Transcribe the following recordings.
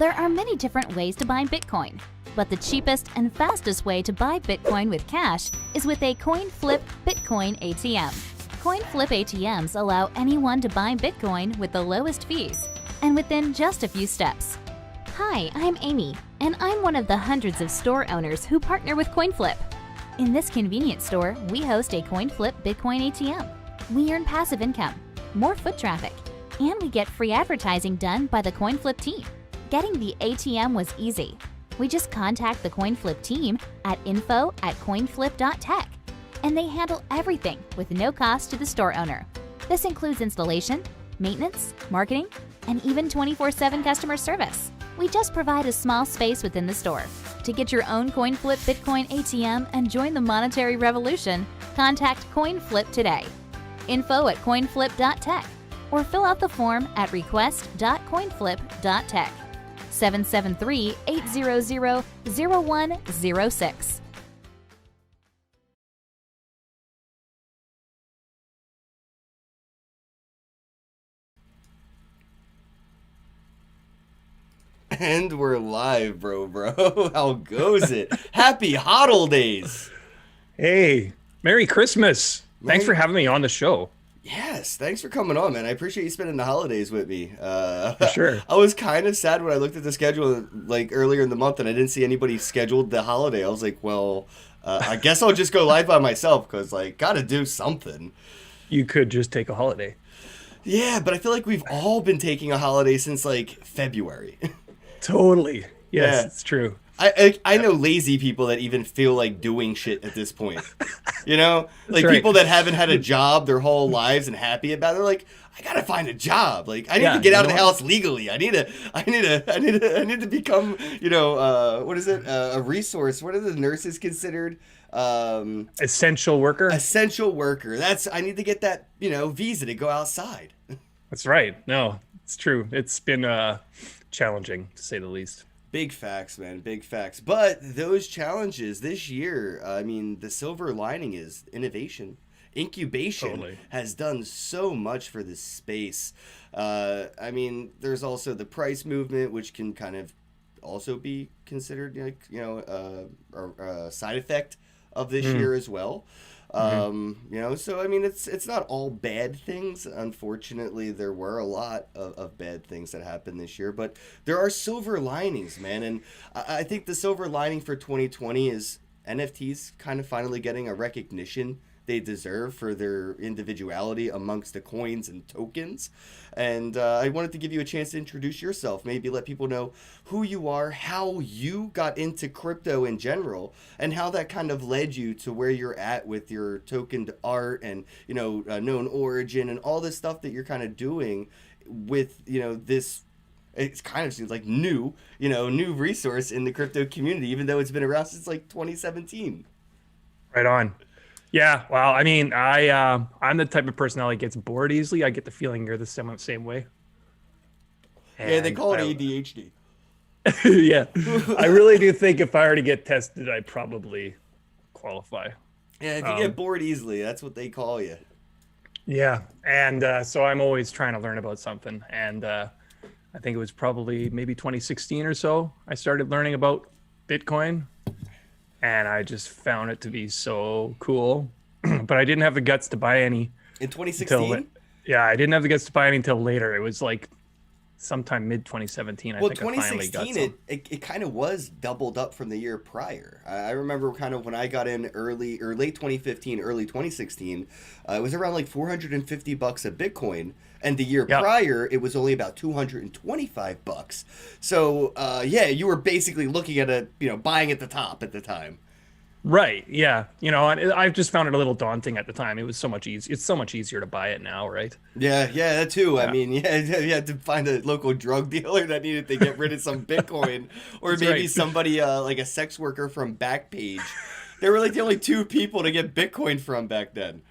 There are many different ways to buy Bitcoin, but the cheapest and fastest way to buy Bitcoin with cash is with a coin flip Bitcoin ATM. Coin flip ATMs allow anyone to buy Bitcoin with the lowest fees and within just a few steps. Hi, I'm Amy, and I'm one of the hundreds of store owners who partner with CoinFlip. In this convenient store, we host a CoinFlip Bitcoin ATM. We earn passive income, more foot traffic, and we get free advertising done by the CoinFlip team. Getting the ATM was easy. We just contact the CoinFlip team at info@coinflip.tech, and they handle everything with no cost to the store owner. This includes installation, maintenance, marketing, and even 24/7 customer service. We just provide a small space within the store. To get your own CoinFlip Bitcoin ATM and join the monetary revolution, contact CoinFlip today. info@coinflip.tech or fill out the form at request.coinflip.tech. 773-800-0106. And we're live, bro. How goes it? Happy holidays. Hey, Merry Christmas. Thanks for having me on the show. Yes, thanks for coming on, man. I appreciate you spending the holidays with me. For sure. I was kind of sad when I looked at the schedule like earlier in the month and I didn't see anybody scheduled the holiday. I was like, well, I guess I'll just go live by myself because, like, gotta do something. You could just take a holiday. Yeah, but I feel like we've all been taking a holiday since, like, February. Totally. Yes, Yeah. it's true. I know lazy people that even feel like doing shit at this point. You know, like right. people that haven't had a job their whole lives and happy about it. They're like, I gotta find a job. Like, I need to get out of the house legally. I need to become, you know, what is it? A resource. What are the nurses considered? Essential worker. Essential worker. I need to get that, you know, visa to go outside. That's right. No, it's true. It's been challenging, to say the least. Big facts, man. Big facts. But those challenges this year, I mean, the silver lining is innovation. Incubation has done so much for this space. I mean, there's also the price movement, which can kind of also be considered, like, you know, a side effect of this year as well. You know, so I mean, it's not all bad things. Unfortunately, there were a lot of bad things that happened this year, but there are silver linings, man. And I think the silver lining for 2020 is NFTs kind of finally getting a recognition they deserve for their individuality amongst the coins and tokens. And I wanted to give you a chance to introduce yourself, maybe let people know who you are, how you got into crypto in general, and how that kind of led you to where you're at with your tokened art and, you know, known origin and all this stuff that you're kind of doing with, you know, this. It kind of seems like new resource in the crypto community, even though it's been around since like 2017. Right on. Yeah, well, I mean, I'm the type of personality that gets bored easily. I get the feeling you're the same way. And yeah, they call it ADHD. Yeah, I really do think if I were to get tested, I'd probably qualify. Yeah, if you get bored easily, that's what they call you. Yeah, and so I'm always trying to learn about something. And I think it was probably maybe 2016 or so, I started learning about Bitcoin. And I just found it to be so cool. But I didn't have the guts to buy any. In 2016? Yeah, I didn't have the guts to buy any until later. It was like sometime mid-2017, I think I finally got some. 2016, it kind of was doubled up from the year prior. I remember kind of when I got in late 2015, early 2016, it was around like $450 a Bitcoin. And the year prior, it was only about $225. So, yeah, you were basically looking at buying at the top at the time. Right. Yeah. You know, I just found it a little daunting at the time. It was so much easier. It's so much easier to buy it now, right? Yeah, that too. Yeah. I mean, yeah, you had to find a local drug dealer that needed to get rid of some Bitcoin, or maybe somebody like a sex worker from Backpage. They were like the only two people to get Bitcoin from back then.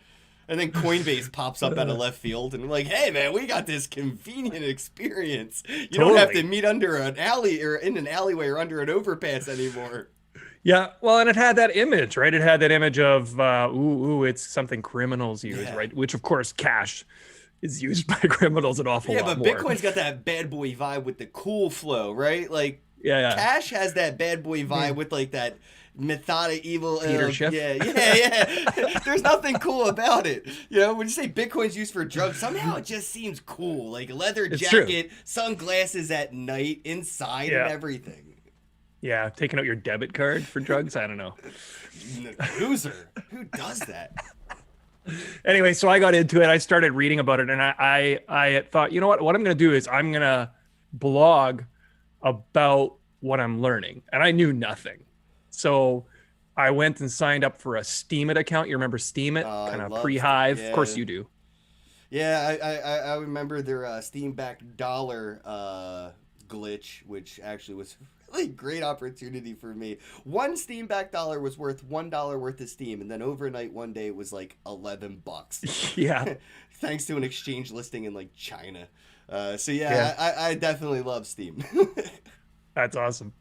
And then Coinbase pops up out of left field and we're like, hey, man, we got this convenient experience. You don't have to meet under an alley or in an alleyway or under an overpass anymore. Yeah, well, and it had that image, right? It had that image of, it's something criminals use, right? Which, of course, cash is used by criminals an awful lot but more. Bitcoin's got that bad boy vibe with the cool flow, right? Like, Yeah. Cash has that bad boy vibe with like that methodic evil. Peter Schiff. Yeah. There's nothing cool about it. You know, when you say Bitcoin's used for drugs, somehow it just seems cool. Like a leather jacket, sunglasses at night, inside, and everything. Yeah, taking out your debit card for drugs. I don't know. Loser. Who does that? Anyway, so I got into it. I started reading about it, and I thought, you know what I'm going to do is I'm going to blog about what I'm learning. And I knew nothing. So I went and signed up for a Steemit account. You remember Steemit? Kind of pre-Hive. Yeah. Of course you do. Yeah, I remember their Steam-backed dollar glitch, which actually was a really great opportunity for me. One Steam-backed dollar was worth $1 worth of Steam, and then overnight one day it was like $11. Yeah. Thanks to an exchange listing in like China. I definitely love Steam. That's awesome.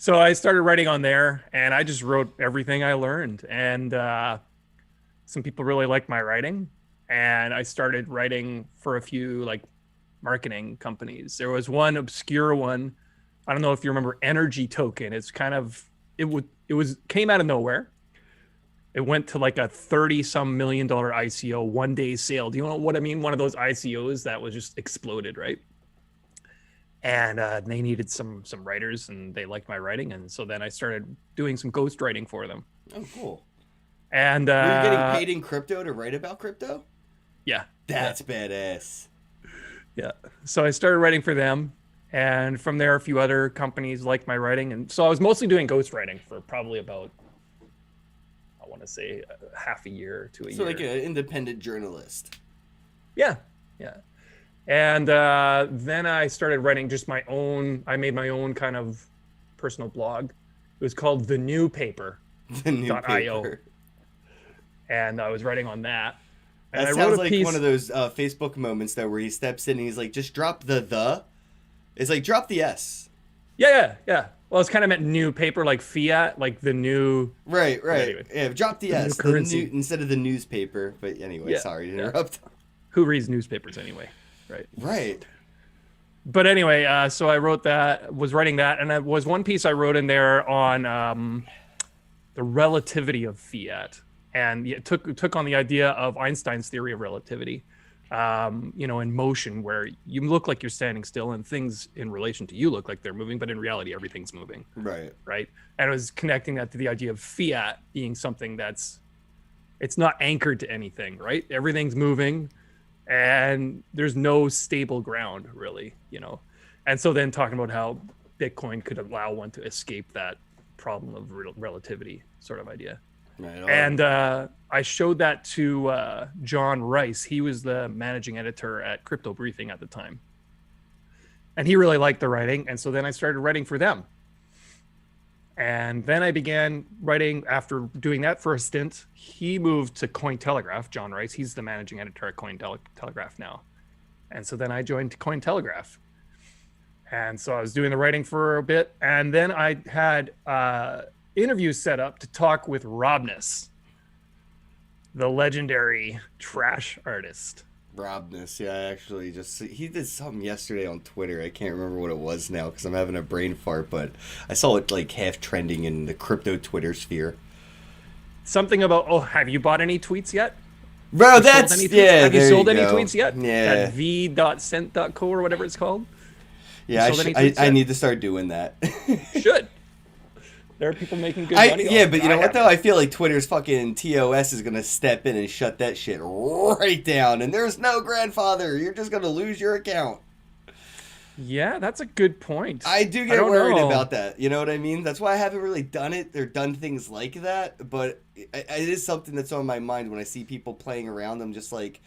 So I started writing on there, and I just wrote everything I learned. And some people really liked my writing, and I started writing for a few like marketing companies. There was one obscure one. I don't know if you remember Energy Token. It's kind of came out of nowhere. It went to like a $30-some million ICO, 1 day sale. Do you know what I mean? One of those ICOs that was just exploded, right? And they needed some writers, and they liked my writing, and so then I started doing some ghost writing for them. Oh, cool! And were you getting paid in crypto to write about crypto? Yeah, that's badass. Yeah, so I started writing for them, and from there, a few other companies liked my writing, and so I was mostly doing ghost writing for probably about, I want to say, half a year to a year. So like an independent journalist. Yeah. And then I started writing just my own. I made my own kind of personal blog. It was called The New Paper. The New Paper. And I was writing on that. And that sounds like one of those Facebook moments though, where he steps in and he's like, "Just drop the." It's like drop the S. Yeah. Well, it's kind of meant new paper, like fiat, like the new. Right. Anyway, yeah, drop the S currency instead of the newspaper. But anyway, sorry to interrupt. Who reads newspapers anyway? Right. But anyway, so I was writing that, and it was one piece I wrote in there on the relativity of fiat, and it took on the idea of Einstein's theory of relativity, in motion, where you look like you're standing still, and things in relation to you look like they're moving, but in reality, everything's moving. Right. And I was connecting that to the idea of fiat being something it's not anchored to anything, right? Everything's moving. And there's no stable ground, really, And so then talking about how Bitcoin could allow one to escape that problem of relativity sort of idea. Right. And I showed that to John Rice. He was the managing editor at Crypto Briefing at the time. And he really liked the writing. And so then I started writing for them. And then I began writing after doing that for a stint. He moved to Cointelegraph, John Rice. He's the managing editor at Cointelegraph now. And so then I joined Cointelegraph. And so I was doing the writing for a bit. And then I had interviews set up to talk with Robness, the legendary trash artist. Robness, yeah, actually he did something yesterday on Twitter. I can't remember what it was now because I'm having a brain fart, but I saw it like half trending in the crypto Twitter sphere. Something about, have you bought any tweets yet? Bro, that's have you sold any go. Tweets yet? Yeah. At v.cent.co or whatever it's called. Yeah, I need to start doing that. Should. There are people making good money. Yeah, but you know what though? I feel like Twitter's fucking TOS is gonna step in and shut that shit right down. And there's no grandfather. You're just gonna lose your account. Yeah, that's a good point. I do get worried about that. You know what I mean? That's why I haven't really done it or done things like that. But it is something that's on my mind when I see people playing around. I'm just like,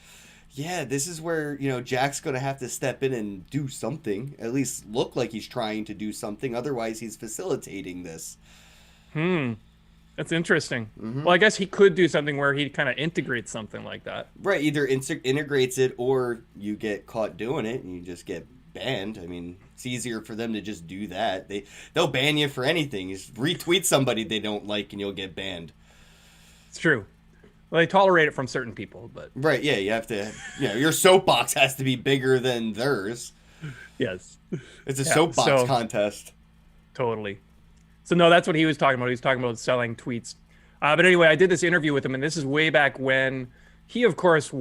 yeah, this is where, Jack's going to have to step in and do something. At least look like he's trying to do something. Otherwise, he's facilitating this. That's interesting. Mm-hmm. Well, I guess he could do something where he kind of integrates something like that. Right. Either integrates it or you get caught doing it and you just get banned. I mean, it's easier for them to just do that. They'll ban you for anything. You just retweet somebody they don't like and you'll get banned. It's true. Well, they tolerate it from certain people, but Right, yeah, you have to, your soapbox has to be bigger than theirs. yes. It's a Yeah, soapbox so contest. totally. So no, that's what he was talking about. He was talking about selling tweets. But anyway, I did this interview with him, and this is way back when he, of course,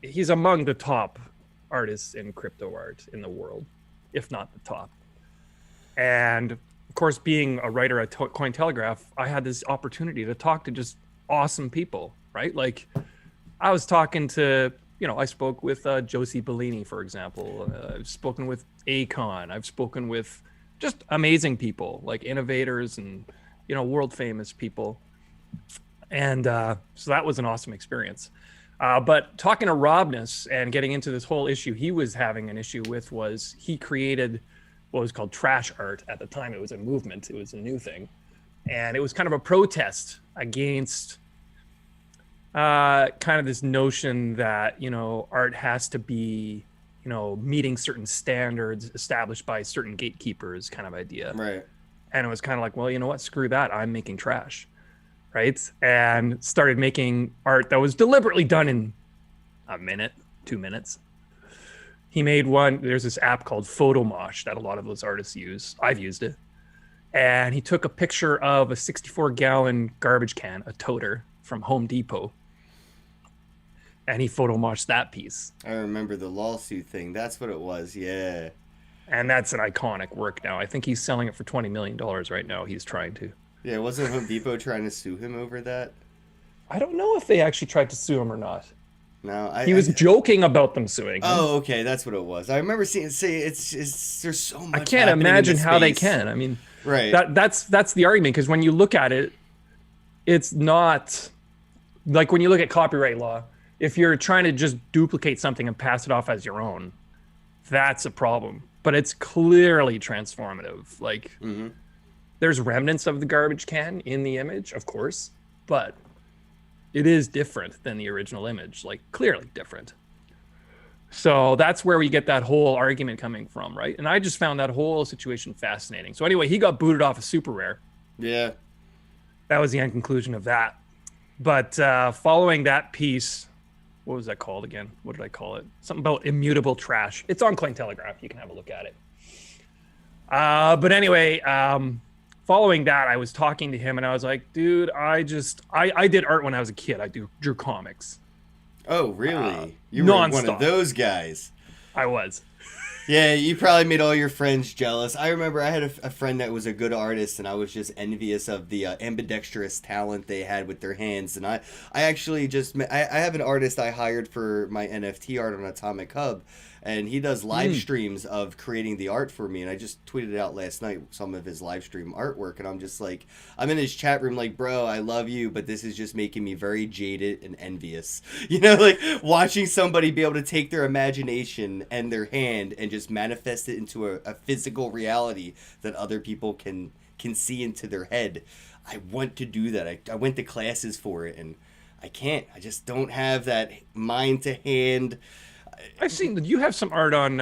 he's among the top artists in crypto art in the world, if not the top. And of course, being a writer at Cointelegraph, I had this opportunity to talk to just awesome people, right? Like I was talking to, I spoke with Josie Bellini, for example. I've spoken with Akon. I've spoken with just amazing people, like innovators and, world famous people. And so that was an awesome experience. But talking to Robness and getting into this whole issue he was having an issue with was he created what was called trash art. At the time, it was a movement. It was a new thing. And it was kind of a protest against kind of this notion that, art has to be, meeting certain standards established by certain gatekeepers kind of idea. Right. And it was kind of like, well, you know what? Screw that. I'm making trash. Right. And started making art that was deliberately done in a minute, 2 minutes. He made one. There's this app called Photomosh that a lot of those artists use. I've used it. And he took a picture of a 64-gallon garbage can, a toter from Home Depot. And he photomoshed that piece. I remember the lawsuit thing. That's what it was. Yeah. And that's an iconic work now. I think he's selling it for $20 million right now. He's trying to. Yeah, wasn't Home Depot trying to sue him over that? I don't know if they actually tried to sue him or not. No, he was joking about them suing him. Oh, okay, that's what it was. I remember seeing it's there's so much. I can't imagine how they can. I mean, right. That's the argument, because when you look at it, it's not like when you look at copyright law. If you're trying to just duplicate something and pass it off as your own, that's a problem. But it's clearly transformative. Like, there's remnants of the garbage can in the image, of course, but it is different than the original image, like clearly different. So that's where we get that whole argument coming from, right? And I just found that whole situation fascinating. So anyway, he got booted off of Super Rare. Yeah. That was the end conclusion of that. But following that piece, what was that called again? What did I call it? Something about immutable trash. It's on Cointelegraph. You can have a look at it. But anyway, following that, I was talking to him and I was like, dude, I did art when I was a kid. I drew comics. Oh, really? You were one of those guys. I was. Yeah, you probably made all your friends jealous. I remember I had a friend that was a good artist, and I was just envious of the ambidextrous talent they had with their hands. And I actually I have an artist I hired for my NFT art on Atomic Hub, and he does live streams of creating the art for me. And I just tweeted out last night some of his live stream artwork, and I'm just like, I'm in his chat room like, bro, I love you, but this is just making me very jaded and envious. Like watching somebody be able to take their imagination and their hand and just manifest it into a physical reality that other people can see into their head. I want to do that. I went to classes for it, and I can't. I just don't have that mind to hand. I've seen you have some art on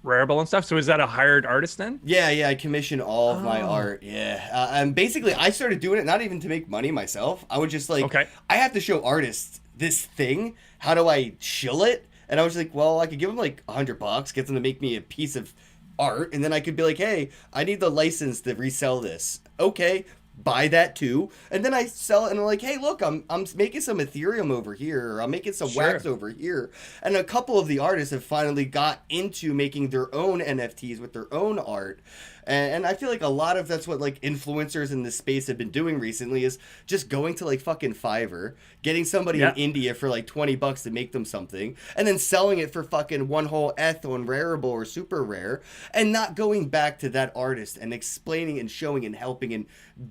Rarible and stuff. So is that a hired artist then? Yeah, I commission all of my art. Yeah, and basically I started doing it not even to make money myself. I would just like, okay, I have to show artists this thing. How do I shill it? And I was like, well, I could give them like $100, get them to make me a piece of art, and then I could be like, hey, I need the license to resell this. Okay, buy that too. And then I sell it, and I'm like, hey, look, I'm making some Ethereum over here, or I'm making some wax over here. And a couple of the artists have finally got into making their own NFTs with their own art. And I feel like a lot of that's what like influencers in this space have been doing recently, is just going to like fucking Fiverr, getting somebody in India for like $20 to make them something, and then selling it for fucking one whole ETH on Rarible or Super Rare, and not going back to that artist and explaining and showing and helping and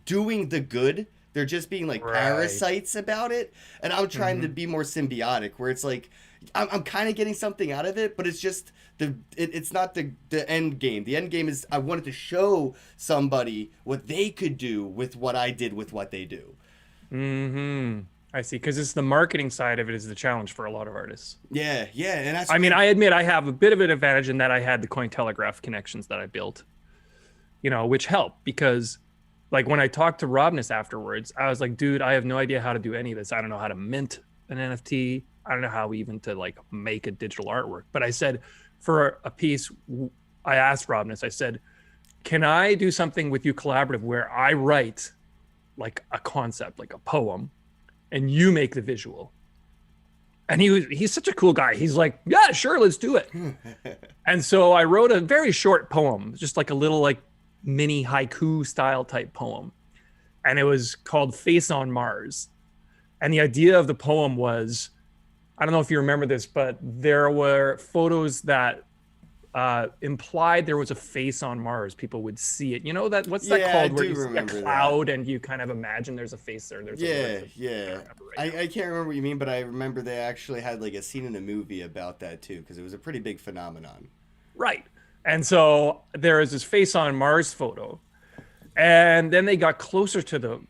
doing the good. They're just being like parasites about it. And I'm trying to be more symbiotic, where it's like I'm kind of getting something out of it, but it's just it's not the end game. The end game is I wanted to show somebody what they could do with what I did with what they do. I see, because it's the marketing side of it is the challenge for a lot of artists. Yeah, and that's. I mean, I admit I have a bit of an advantage in that I had the Cointelegraph connections that I built, which helped, because like when I talked to Robness afterwards, I was like, dude, I have no idea how to do any of this. I don't know how to mint an NFT. I don't know how even to like make a digital artwork, but I said for a piece, I asked Robness, I said, can I do something with you collaborative where I write like a concept, like a poem, and you make the visual? And he's such a cool guy. He's like, yeah, sure, let's do it. And so I wrote a very short poem, just like a little like mini haiku style type poem. And it was called Face on Mars. And the idea of the poem was, I don't know if you remember this, but there were photos that implied there was a face on Mars. People would see it. You know that what's that called? Where you see a cloud and you kind of imagine there's a face there. There's I can't remember what you mean, but I remember they actually had like a scene in a movie about that too, because it was a pretty big phenomenon. Right. And so there is this face on Mars photo, and then they got closer to the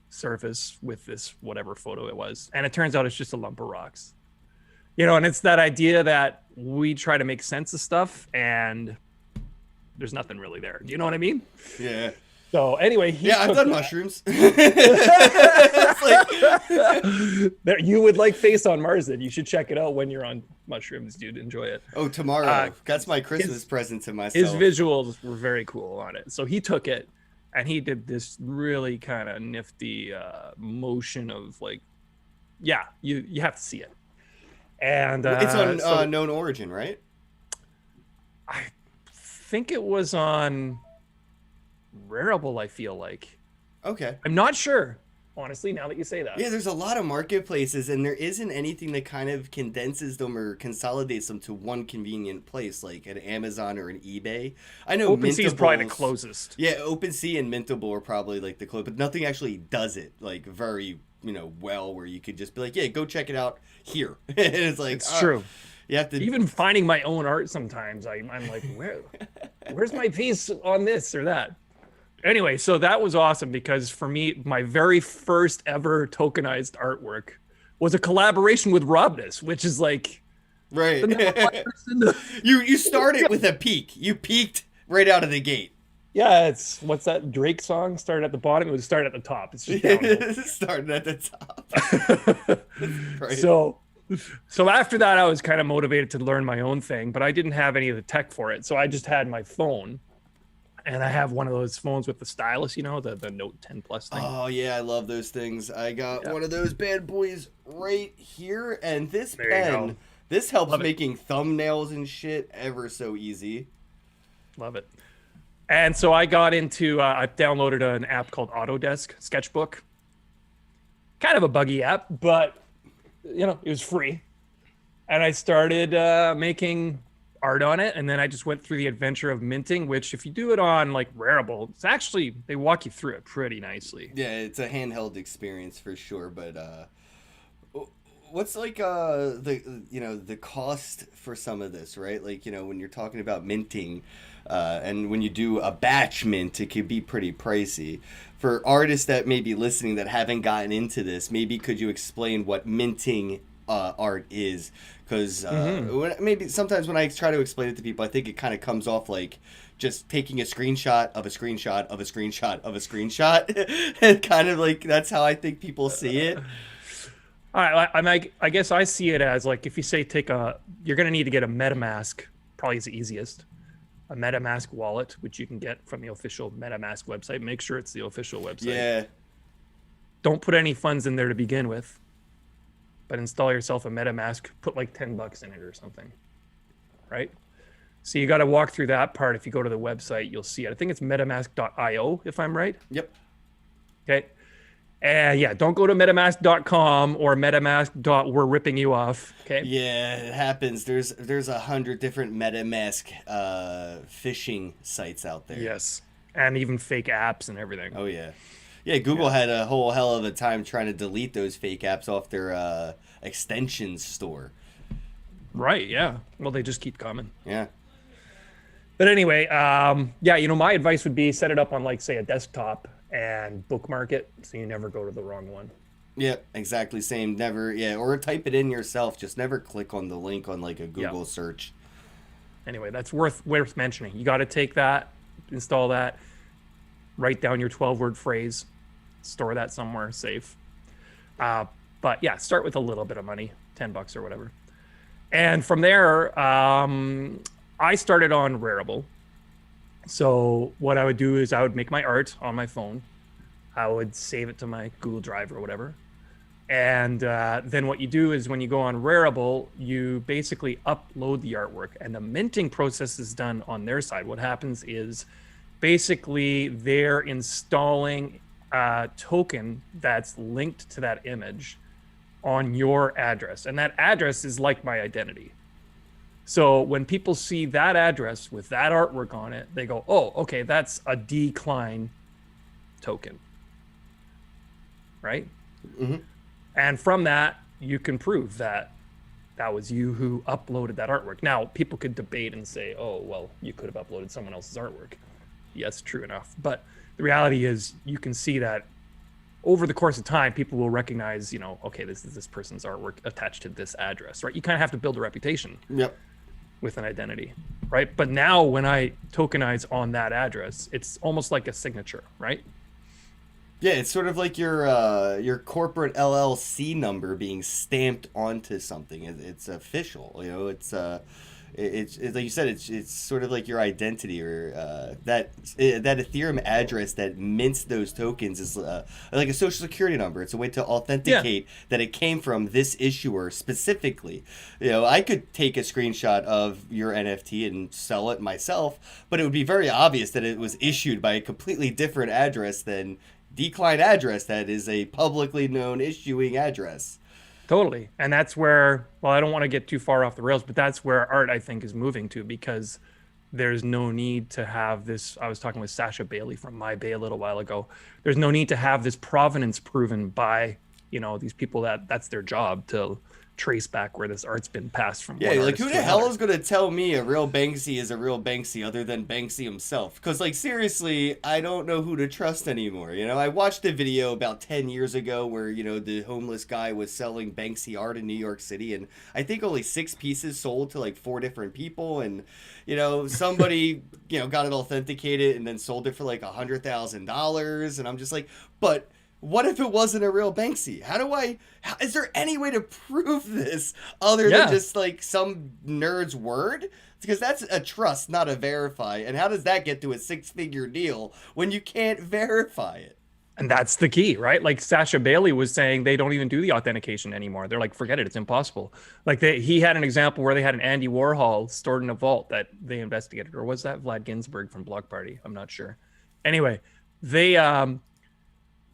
surface with this whatever photo it was, and it turns out it's just a lump of rocks. You know, and it's that idea that we try to make sense of stuff and there's nothing really there. Do you know what I mean? Yeah. So anyway, I've done mushrooms. You would like Face on Mars then. You should check it out when you're on mushrooms, dude. Enjoy it. Oh, tomorrow. That's my Christmas present to myself. His visuals were very cool on it. So he took it and he did this really kind of nifty motion of like, yeah, you have to see it. And it's on Known Origin, right? I think it was on Rarible, I feel like. Okay. I'm not sure, honestly, now that you say that. Yeah, there's a lot of marketplaces, and there isn't anything that kind of condenses them or consolidates them to one convenient place, like an Amazon or an eBay. I know OpenSea is probably the closest. Yeah, OpenSea and Mintable are probably like the closest, but nothing actually does it like very well, where you could just be like, yeah, go check it out here. And it's like, it's true. You have to even finding my own art sometimes. I'm like, where's my piece on this or that? Anyway, so that was awesome because for me, my very first ever tokenized artwork was a collaboration with Robness, which is like, right. You started with a peak. You peaked right out of the gate. Yeah, it's what's that Drake song? Started at the bottom, it would start at the top. It's just downhill. Started at the top. So after that, I was kind of motivated to learn my own thing, but I didn't have any of the tech for it. So I just had my phone, and I have one of those phones with the stylus, the Note 10 Plus thing. Oh yeah, I love those things. I got one of those bad boys right here, and this pen, this helps making thumbnails and shit ever so easy. Love it. And so I got into, I downloaded an app called Autodesk Sketchbook. Kind of a buggy app, but, it was free. And I started making art on it. And then I just went through the adventure of minting, which if you do it on like Rarible, it's actually, they walk you through it pretty nicely. Yeah, it's a handheld experience for sure. But what's like the cost for some of this, right? Like, when you're talking about minting, and when you do a batch mint, it could be pretty pricey. For artists that may be listening that haven't gotten into this, maybe could you explain what minting art is? Because maybe sometimes when I try to explain it to people, I think it kind of comes off like just taking a screenshot of a screenshot of a screenshot of a screenshot. And kind of like that's how I think people see it. I guess I see it as like if you say you're going to need to get a MetaMask, probably is the easiest. A MetaMask wallet, which you can get from the official MetaMask website. Make sure it's the official website. Yeah. Don't put any funds in there to begin with, but install yourself a MetaMask. Put like $10 in it or something, right? So you got to walk through that part. If you go to the website, you'll see it. I think it's MetaMask.io, if I'm right. Yep. Okay. Yeah, don't go to metamask.com or metamask. We're ripping you off. Okay. Yeah, it happens. There's 100 different MetaMask phishing sites out there. Yes, and even fake apps and everything. Oh yeah, yeah. Google had a whole hell of a time trying to delete those fake apps off their extensions store. Right. Yeah. Well, they just keep coming. Yeah. But anyway, my advice would be set it up on like say a desktop and bookmark it so you never go to the wrong one. Yeah, exactly. Same. Never. Yeah, or type it in yourself. Just never click on the link on like a Google search. Anyway, that's worth mentioning. You got to take that, install that, write down your 12-word phrase, store that somewhere safe. But yeah, start with a little bit of money, $10 or whatever. And from there, I started on Rarible. So what I would do is I would make my art on my phone. I would save it to my Google Drive or whatever. And then what you do is when you go on Rarible, you basically upload the artwork, and the minting process is done on their side. What happens is basically they're installing a token that's linked to that image on your address. And that address is like my identity. So when people see that address with that artwork on it, they go, oh, okay, that's a decline token. Right? Mm-hmm. And from that, you can prove that that was you who uploaded that artwork. Now, people could debate and say, oh, well, you could have uploaded someone else's artwork. Yes, true enough. But the reality is you can see that over the course of time, people will recognize, okay, this is this person's artwork attached to this address, right? You kind of have to build a reputation with an identity, right? But now when I tokenize on that address, it's almost like a signature, right? Yeah, it's sort of like your corporate LLC number being stamped onto something. It's official, it's like you said, it's sort of like your identity, or that Ethereum address that mints those tokens is like a social security number. It's a way to authenticate that it came from this issuer specifically. I could take a screenshot of your NFT and sell it myself, but it would be very obvious that it was issued by a completely different address than decline address that is a publicly known issuing address. Totally. And that's where, well, I don't want to get too far off the rails, but that's where art, I think, is moving to, because there's no need to have this. I was talking with Sasha Bailey from My Bay a little while ago. There's no need to have this provenance proven by, these people that's their job to trace back where this art's been passed from. Yeah, like who the hell is going to tell me a real Banksy is a real Banksy other than Banksy himself? Because seriously, I don't know who to trust anymore. I watched a video about 10 years ago where, the homeless guy was selling Banksy art in New York City, and I think only 6 pieces sold to like 4 different people, and somebody got it authenticated and then sold it for like $100,000, and I'm just like, but what if it wasn't a real Banksy? Is there any way to prove this other than just like some nerd's word? Because that's a trust, not a verify. And how does that get to a 6-figure deal when you can't verify it? And that's the key, right? Like Sasha Bailey was saying, they don't even do the authentication anymore. They're like, forget it, it's impossible. Like he had an example where they had an Andy Warhol stored in a vault that they investigated, or was that Vlad Ginsburg from Block Party? I'm not sure. Anyway,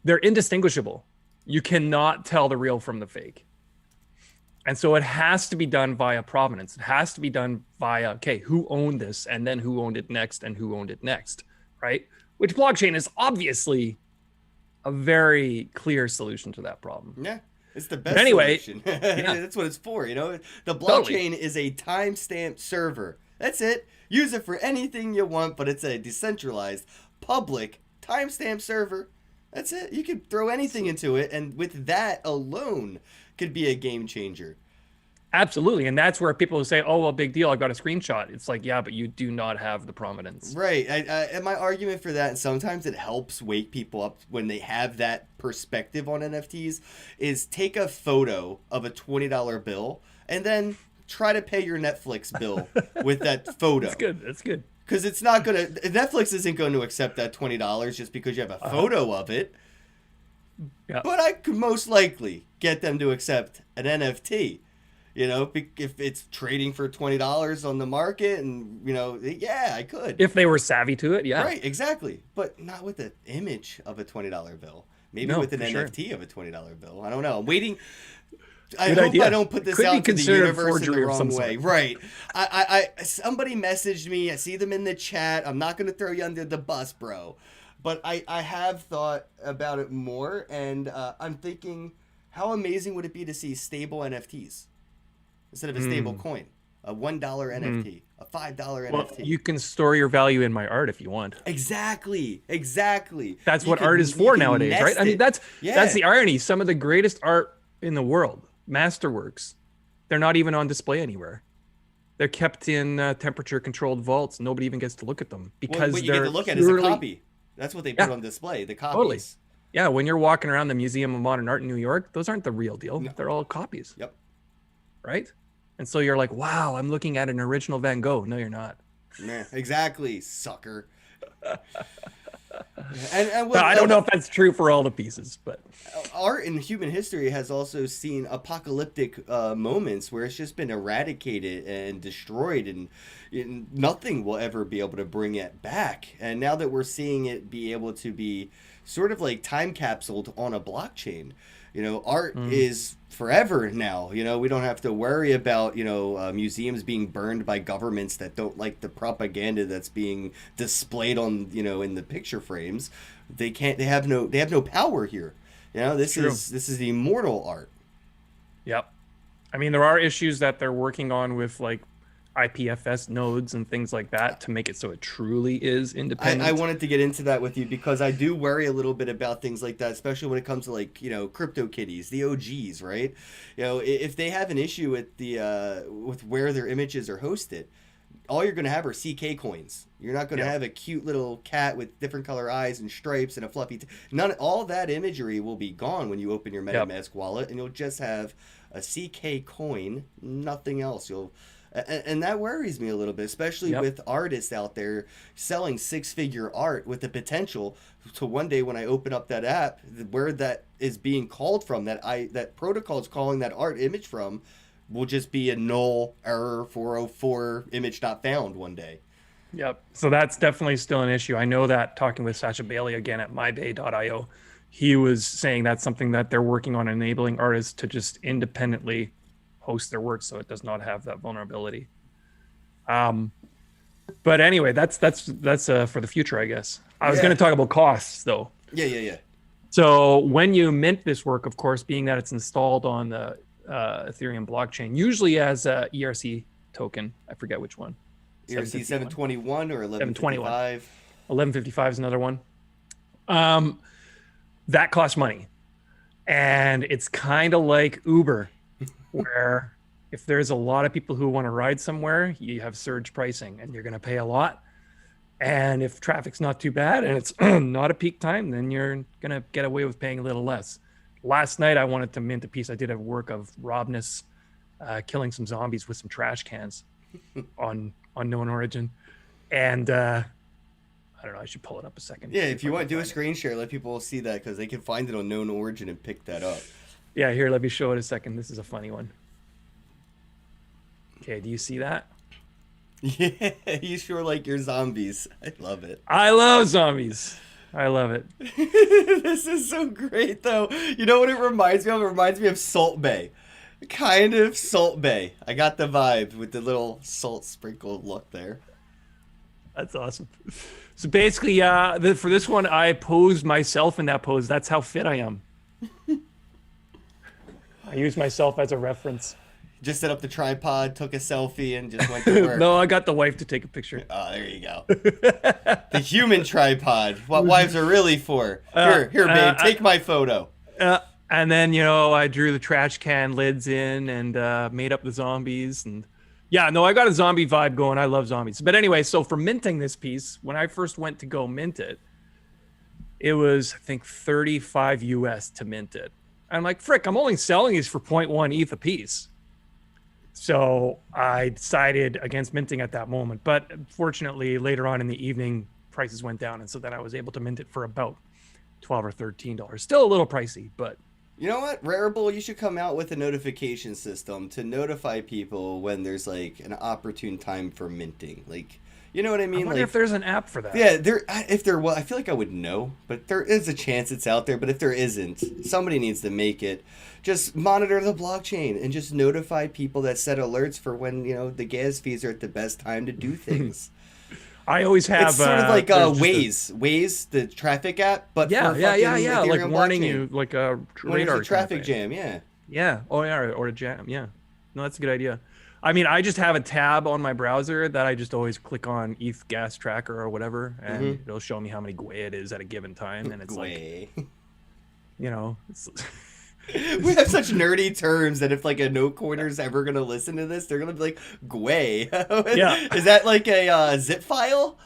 they're indistinguishable. You cannot tell the real from the fake. And so it has to be done via provenance. It has to be done via, okay, who owned this, and then who owned it next, and who owned it next, right? Which blockchain is obviously a very clear solution to that problem. Yeah, it's the best solution. That's what it's for, The blockchain is a timestamp server. That's it. Use it for anything you want, but it's a decentralized, public timestamp server. That's it. You could throw anything into it, and with that alone could be a game changer. Absolutely. And that's where people will say, oh, well, big deal, I got a screenshot. It's like, yeah, but you do not have the provenance. Right. And my argument for that, and sometimes it helps wake people up when they have that perspective on NFTs, is take a photo of a $20 bill and then try to pay your Netflix bill with that photo. That's good. Because it's not going to... Netflix isn't going to accept that $20 just because you have a photo of it. Yeah. But I could most likely get them to accept an NFT. If it's trading for $20 on the market, and, yeah, I could. If they were savvy to it, yeah. Right, exactly. But not with the image of a $20 bill. Maybe with an NFT of a $20 bill. I don't know. I'm waiting... I hope I don't put this out to the universe in the wrong way. Right. I somebody messaged me. I see them in the chat. I'm not going to throw you under the bus, bro. But I have thought about it more, and I'm thinking, how amazing would it be to see stable NFTs instead of a stable coin? A $1 NFT, a $5 NFT. You can store your value in my art if you want. Exactly. That's what art is for nowadays, right? I mean, that's the irony. Some of the greatest art in the world, masterworks, they're not even on display anywhere. They're kept in temperature-controlled vaults. Nobody even gets to look at them because what you get to look at is a copy. That's what they put on display, the copies. Totally. Yeah, when you're walking around the Museum of Modern Art in New York, those aren't the real deal. No. They're all copies. Yep. Right? And so you're like, wow, I'm looking at an original Van Gogh. No, you're not. Man, exactly, sucker. I don't know if that's true for all the pieces, but art in human history has also seen apocalyptic moments where it's just been eradicated and destroyed, and nothing will ever be able to bring it back. And now that we're seeing it be able to be sort of like time capsuled on a blockchain, art is forever now. We don't have to worry about museums being burned by governments that don't like the propaganda that's being displayed on in the picture frames. They have no power here. This is the immortal art. Yep. I mean, there are issues that they're working on with like IPFS nodes and things like that to make it so it truly is independent. I wanted to get into that with you because I do worry a little bit about things like that, especially when it comes to like CryptoKitties, the OGs, right? If they have an issue with with where their images are hosted, all you're going to have are CK coins. You're not going to have a cute little cat with different color eyes and stripes and a fluffy all that imagery will be gone when you open your MetaMask wallet, and you'll just have a CK coin, nothing else. And that worries me a little bit, especially with artists out there selling six-figure art with the potential to one day when I open up that app, where that is being called from, that protocol is calling that art image from, will just be a null error 404 image not found one day. Yep. So that's definitely still an issue. I know that talking with Sasha Bailey again at mybay.io, he was saying that's something that they're working on, enabling artists to just independently host their work so it does not have that vulnerability. But anyway, that's for the future, I guess. I was going to talk about costs though. Yeah. So when you mint this work, of course, being that it's installed on the Ethereum blockchain, usually as a ERC token, I forget which one. ERC 721 or 1155. 1155 is another one. That costs money. And it's kind of like Uber, where if there's a lot of people who want to ride somewhere, you have surge pricing and you're going to pay a lot. And if traffic's not too bad and it's not a peak time, then you're going to get away with paying a little less. Last night, I wanted to mint a piece. I did a work of Robness killing some zombies with some trash cans on Known Origin. And I don't know, I should pull it up a second. Yeah, if you want to do a screen share, let people see that because they can find it on Known Origin and pick that up. Yeah, here, let me show it a second. This is a funny one. Okay, do you see that? Yeah, you sure like your zombies. I love it. I love zombies. I love it. This is so great, though. You know what it reminds me of? It reminds me of Salt Bay. Kind of Salt Bay. I got the vibe with the little salt sprinkled look there. That's awesome. So basically, for this one, I posed myself in that pose. That's how fit I am. I use myself as a reference. Just set up the tripod, took a selfie, and just went to work. No, I got the wife to take a picture. Oh, there you go. The human tripod. What wives are really for. Here, babe, take my photo. And then, I drew the trash can lids in and made up the zombies. And yeah, no, I got a zombie vibe going. I love zombies. But anyway, so for minting this piece, when I first went to go mint it, it was, I think, 35 US to mint it. I'm like, frick, I'm only selling these for 0.1 ETH a piece. So I decided against minting at that moment. But fortunately, later on in the evening, prices went down. And so then I was able to mint it for about $12 or $13. Still a little pricey, but... You know what, Rarible, you should come out with a notification system to notify people when there's like an opportune time for minting. Like, you know what I mean? I wonder if there's an app for that. Yeah, if there was, I feel like I would know, but there is a chance it's out there. But if there isn't, somebody needs to make it. Just monitor the blockchain and just notify people that set alerts for when the gas fees are at the best time to do things. I always have. It's sort of like Waze, the traffic app, but yeah, for like Ethereum warning blockchain. you, like a When radar there's a traffic kind of jam. Yeah. Yeah. Oh yeah, or a jam. Yeah. No, that's a good idea. I mean, I just have a tab on my browser that I just always click on ETH gas tracker or whatever, and it'll show me how many gwei it is at a given time, and it's like, it's We have such nerdy terms that if like a no coiner's ever gonna listen to this, they're gonna be like, "Gway." Yeah. Is that like a zip file?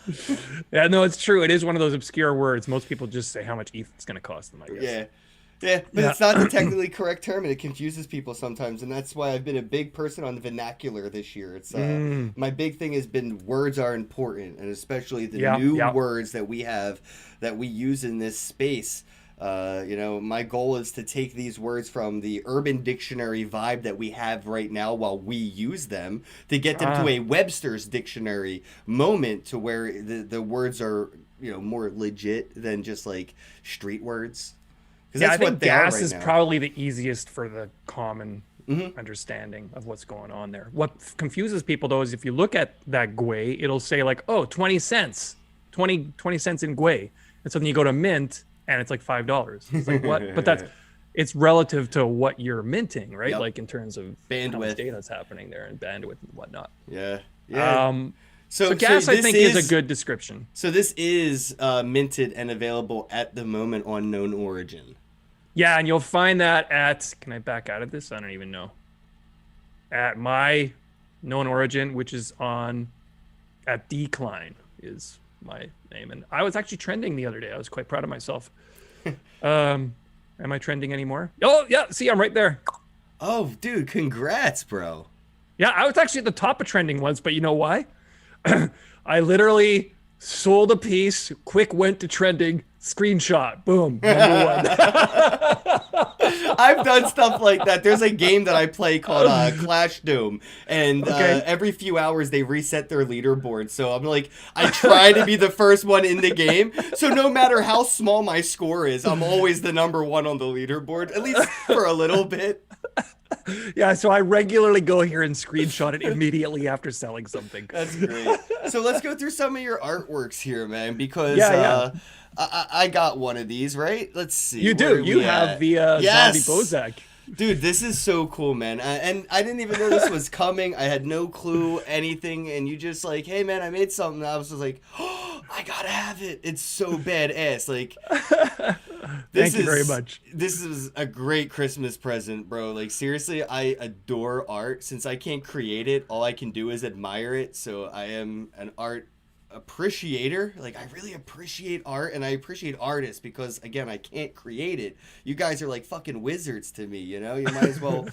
Yeah, no, it's true. It is one of those obscure words. Most people just say how much ETH it's going to cost them, I guess. Yeah. Yeah, but it's not the technically correct term, and it confuses people sometimes, and that's why I've been a big person on the vernacular this year. It's my big thing has been words are important, and especially the new words that we have that we use in this space. My goal is to take these words from the Urban Dictionary vibe that we have right now while we use them to get them to a Webster's Dictionary moment to where the words are, more legit than just like street words. Yeah, I think gas is probably the easiest for the common understanding of what's going on there. What confuses people, though, is if you look at that gwei, it'll say like, 20 cents, 20 cents in gwei. And so then you go to mint and it's like $5. It's like, what? But it's relative to what you're minting, right? Yep. Like in terms of bandwidth, how much data's happening there and bandwidth and whatnot. Yeah. Yeah. So gas, I think, is a good description. So this is minted and available at the moment on Known Origin. Yeah, and you'll find that at, can I back out of this? I don't even know. At my Known Origin, which is at Decline is my name. And I was actually trending the other day. I was quite proud of myself. Am I trending anymore? Oh, yeah, see, I'm right there. Oh, dude, congrats, bro. Yeah, I was actually at the top of trending once, but you know why? I literally sold a piece, quick went to trending, screenshot, boom, number one. I've done stuff like that. There's a game that I play called Clash Doom, and every few hours they reset their leaderboard. So I'm like, I try to be the first one in the game. So no matter how small my score is, I'm always the number one on the leaderboard, at least for a little bit. Yeah, so I regularly go here and screenshot it immediately after selling something. That's great. So let's go through some of your artworks here, man, because I got one of these, right? Let's see. You do. You have the Zombie Bozak. Dude, this is so cool, man. And I didn't even know this was coming. I had no clue anything. And you just like, hey, man, I made something. I was just like, oh, I gotta have it. It's so badass. Like, thank you very much. This is a great Christmas present, bro. Like, seriously, I adore art. Since I can't create it, all I can do is admire it. So I am an art appreciator. Like, I really appreciate art, and I appreciate artists because, again, I can't create it. You guys are like fucking wizards to me, you might as well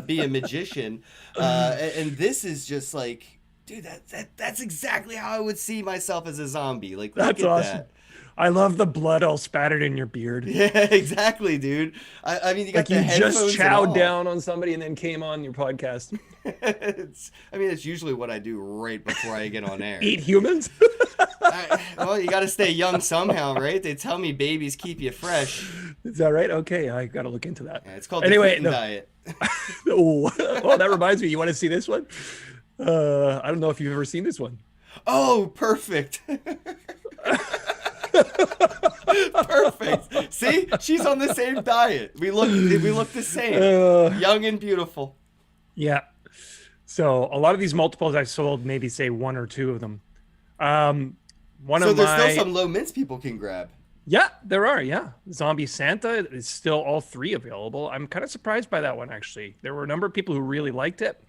be a magician. And this is just like, dude, that's exactly how I would see myself as a zombie. Like, look that's at awesome. that. I love the blood all spattered in your beard. Yeah, exactly, dude. I mean, you got the headphones. You just chowed down on somebody and then came on your podcast. It's usually what I do right before I get on air. Eat humans? Well, you got to stay young somehow, right? They tell me babies keep you fresh. Is that right? Okay, I got to look into that. Yeah, it's called the Clinton diet. Oh, that reminds me. You want to see this one? I don't know if you've ever seen this one. Oh, perfect. Perfect. See, she's on the same diet. We look the same. Young and beautiful. Yeah. So a lot of these multiples I sold, maybe say one or two of them. There's still some low mints people can grab. Yeah, there are. Yeah, Zombie Santa is still all three available. I'm kind of surprised by that one, actually. There were a number of people who really liked it,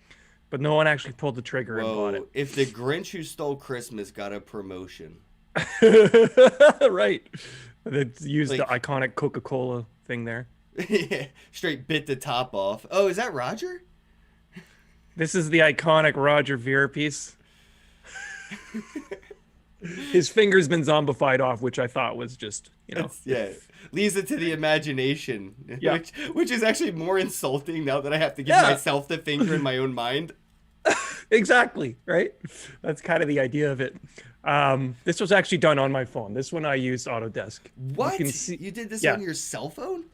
but no one actually pulled the trigger and bought it. If the Grinch Who Stole Christmas got a promotion. Right. They used the iconic Coca-Cola thing there. Yeah, straight bit the top off. Oh, is that Roger? This is the iconic Roger Ver piece. His finger's been zombified off, which I thought was just, leaves it to the imagination. Yeah. Which is actually more insulting now that I have to give myself the finger in my own mind. Exactly, right? That's kind of the idea of it. This was actually done on my phone. This one I used Autodesk. What? You did this on your cell phone?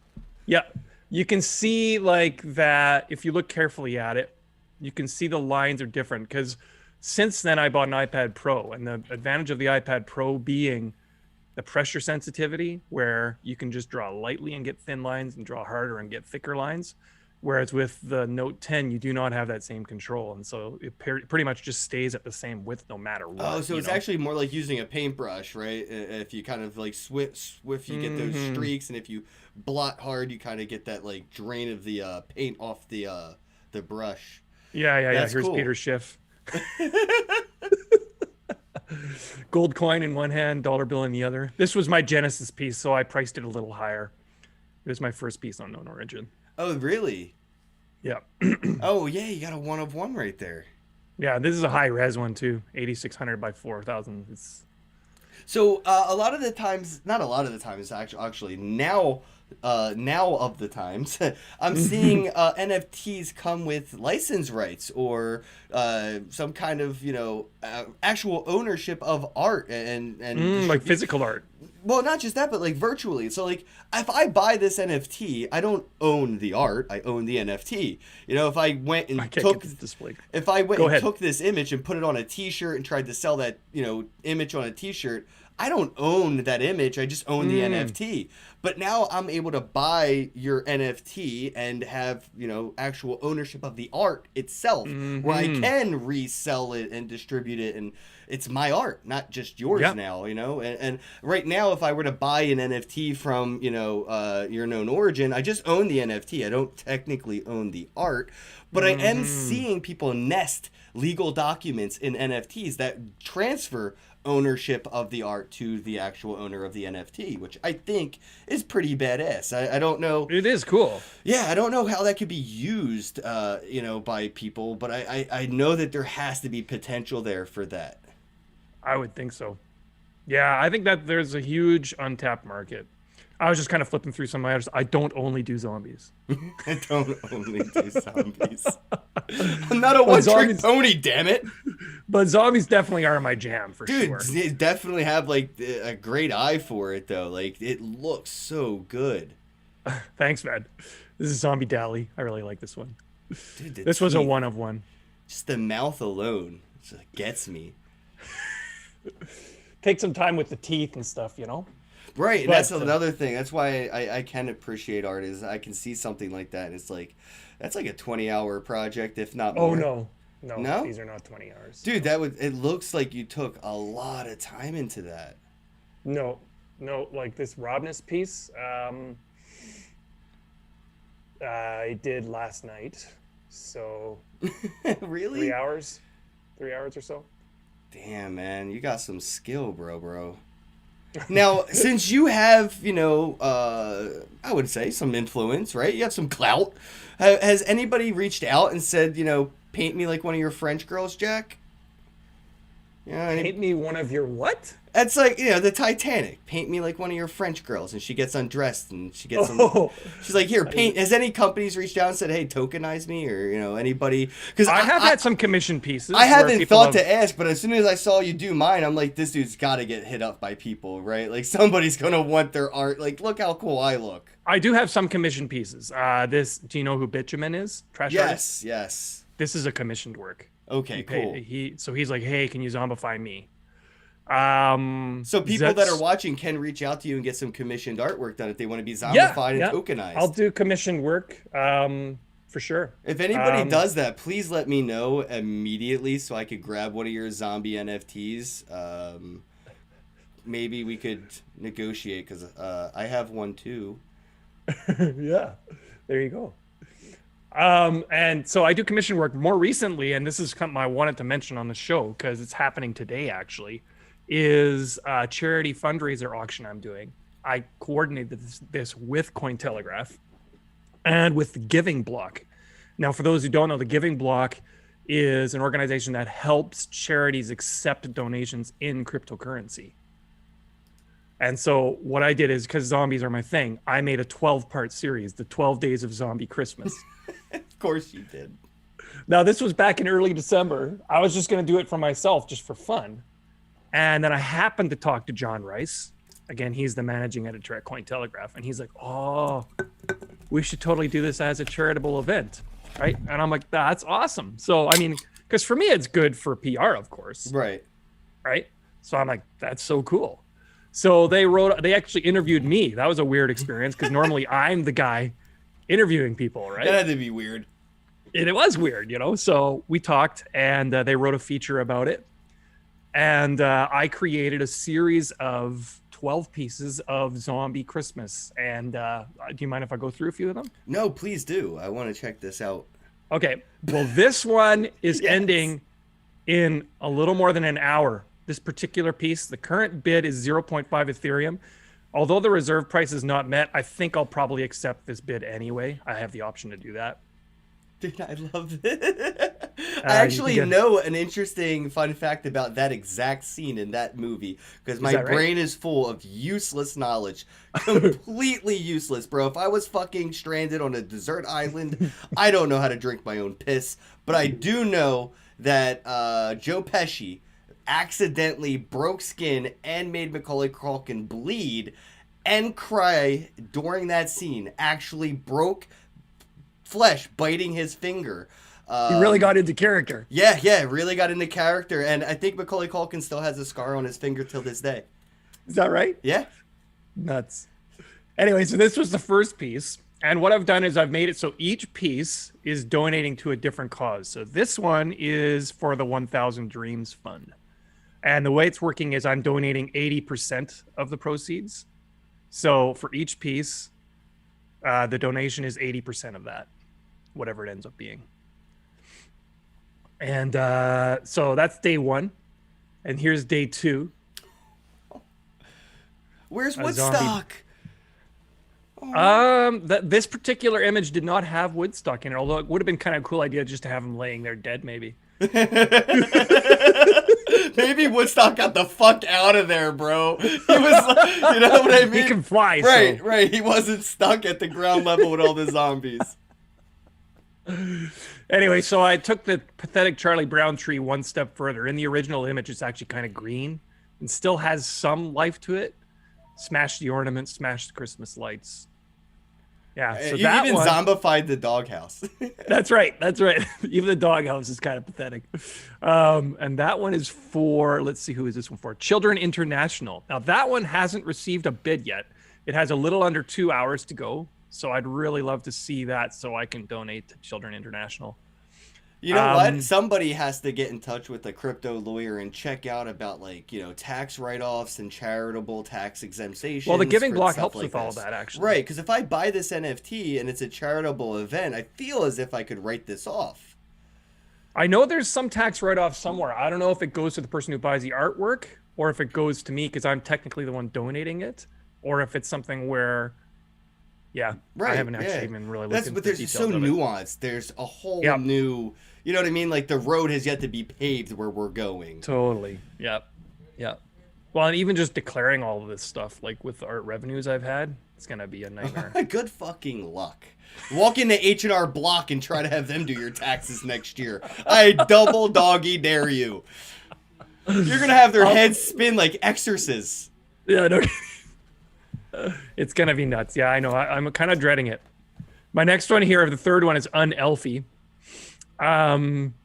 Yeah. You can see like that if you look carefully at it. You can see the lines are different because since then I bought an iPad Pro, and the advantage of the iPad Pro being the pressure sensitivity, where you can just draw lightly and get thin lines and draw harder and get thicker lines. Whereas with the Note 10, you do not have that same control. And so it pretty much just stays at the same width no matter what. Oh, so it's actually more like using a paintbrush, right? If you kind of like swift, you get those streaks, and if you blot hard, you kind of get that like drain of the paint off the brush. Yeah. That's Here's cool. Peter Schiff. Gold coin in one hand, dollar bill in the other. This was my Genesis piece, so I priced it a little higher. It was my first piece on known origin. Oh, really? Yeah. Oh, yeah, you got a 1 of 1 right there. Yeah, this is a high res one too, 8600 by 4000. It's So a lot of the times, not a lot of the times, actually now of the times, I'm seeing NFTs come with license rights or some kind of actual ownership of art and like physical art. Well, not just that, but like virtually. So like, if I buy this NFT, I don't own the art. I own the NFT. If I went and took this image and put it on a T-shirt and tried to sell that image on a T-shirt, I don't own that image. I just own the NFT. But now I'm able to buy your NFT and have, actual ownership of the art itself, where I can resell it and distribute it. And it's my art, not just yours now, And right now, if I were to buy an NFT from, your known origin, I just own the NFT. I don't technically own the art. But I am seeing people nest legal documents in NFTs that transfer ownership of the art to the actual owner of the NFT, which I think is pretty badass. I don't know. It is cool. Yeah, I don't know how that could be used, by people, but I know that there has to be potential there for that. I would think so. Yeah, I think that there's a huge untapped market. I was just kind of flipping through some of my others. I don't only do zombies. I don't only do zombies. I'm not a one-trick pony, damn it. But zombies definitely are my jam for sure. Dude, they definitely have like a great eye for it though. Like it looks so good. Thanks, man. This is Zombie Dally. I really like this one. Dude, this was a 1 of 1. Just the mouth alone just gets me. Take some time with the teeth and stuff, Right, and that's another thing. That's why I can appreciate art is I can see something like that. And it's like, that's like a 20-hour project, if not more. Oh, no, these are not 20 hours. Dude, it looks like you took a lot of time into that. No, like this Robness piece, I did last night. So really? 3 hours or so. Damn, man, you got some skill, bro. Now, since you have, I would say some influence, right? You have some clout. Has anybody reached out and said, paint me like one of your French girls, Jack? Paint me one of your what? That's like, the Titanic. Paint me like one of your French girls. And she gets undressed and she gets she's like, here, paint. Has any companies reached out and said, hey, tokenize me? Or, anybody? Because I have had some commission pieces. I haven't thought to ask, but as soon as I saw you do mine, I'm like, this dude's got to get hit up by people, right? Like somebody's going to want their art. Like, look how cool I look. I do have some commission pieces. Do you know who Bitumen is? Trash artist? Yes. This is a commissioned work. Okay, cool. So he's like, hey, can you zombify me? So people that are watching can reach out to you and get some commissioned artwork done if they want to be zombified and tokenized. I'll do commissioned work, for sure. If anybody does that, please let me know immediately so I could grab one of your zombie NFTs. Maybe we could negotiate because I have one too. Yeah, there you go. And so I do commission work more recently, and this is something I wanted to mention on the show because it's happening today actually, is a charity fundraiser auction I'm doing. I coordinated this with Cointelegraph and with the Giving Block. Now, for those who don't know, the Giving Block is an organization that helps charities accept donations in cryptocurrency. And so what I did is, because zombies are my thing, I made a 12-part series, the 12 Days of Zombie Christmas. Of course you did. Now, this was back in early December. I was just going to do it for myself, just for fun. And then I happened to talk to John Rice. Again, he's the managing editor at Cointelegraph. And he's like, oh, we should totally do this as a charitable event, right? And I'm like, that's awesome. So, I mean, because for me, it's good for PR, of course. Right. Right? So I'm like, that's so cool. So they actually interviewed me. That was a weird experience because normally I'm the guy interviewing people, right? That had to be weird. And it was weird, you know? So we talked, and they wrote a feature about it. And I created a series of 12 pieces of zombie Christmas. And do you mind if I go through a few of them? No, please do. I want to check this out. Okay. Well, this one is Yes. ending in a little more than an hour. This particular piece, the current bid is 0.5 Ethereum. Although the reserve price is not met, I think I'll probably accept this bid anyway. I have the option to do that. Dude, I love it. I actually know an interesting fun fact about that exact scene in that movie, because my brain is full of useless knowledge. Completely useless, bro. If I was fucking stranded on a desert island, I don't know how to drink my own piss, but I do know that Joe Pesci accidentally broke skin and made Macaulay Culkin bleed and cry during that scene. Actually broke flesh, biting his finger. He really got into character. Yeah, really got into character. And I think Macaulay Culkin still has a scar on his finger till this day. Is that right? Yeah. Nuts. Anyway, so this was the first piece. And what I've done is I've made it so each piece is donating to a different cause. So this one is for the 1000 Dreams Fund. And the way it's working is I'm donating 80% of the proceeds. So for each piece, the donation is 80% of that, whatever it ends up being. And so that's day one. And here's day two. Where's Woodstock? This particular image did not have Woodstock in it, although it would have been kind of a cool idea just to have him laying there dead, maybe. Maybe Woodstock got the fuck out of there, bro. He was, you know what I mean? He can fly. Right, so. right. He wasn't stuck at the ground level with all the zombies. Anyway, so I took the pathetic Charlie Brown tree one step further. In the original image, it's actually kind of green and still has some life to it. Smash the ornaments, smash the Christmas lights. Yeah, so you that even one, zombified the doghouse. That's right. Even the doghouse is kind of pathetic. And that one is for, let's see, who is this one for? Children International. Now, that one hasn't received a bid yet. It has a little under 2 hours to go. So I'd really love to see that so I can donate to Children International. You know what? Somebody has to get in touch with a crypto lawyer and check out about, like, you know, tax write-offs and charitable tax exemptions. Well, the Giving Block helps with all of that, actually. Right, because if I buy this NFT and it's a charitable event, I feel as if I could write this off. I know there's some tax write-off somewhere. I don't know if it goes to the person who buys the artwork or if it goes to me because I'm technically the one donating it, or if it's something where... Yeah, right. I haven't actually even really looked into the details. But there's so nuanced. There's a whole new, you know what I mean? Like the road has yet to be paved where we're going. Totally. Yep. Well, and even just declaring all of this stuff, like with art revenues I've had, it's gonna be a nightmare. Good fucking luck. Walk into H&R Block and try to have them do your taxes next year. I double doggy dare you. You're gonna have their heads spin like exorcists. Yeah, no. It's gonna be nuts. Yeah, I know. I'm kind of dreading it. My next one here, the third one, is Unelfie.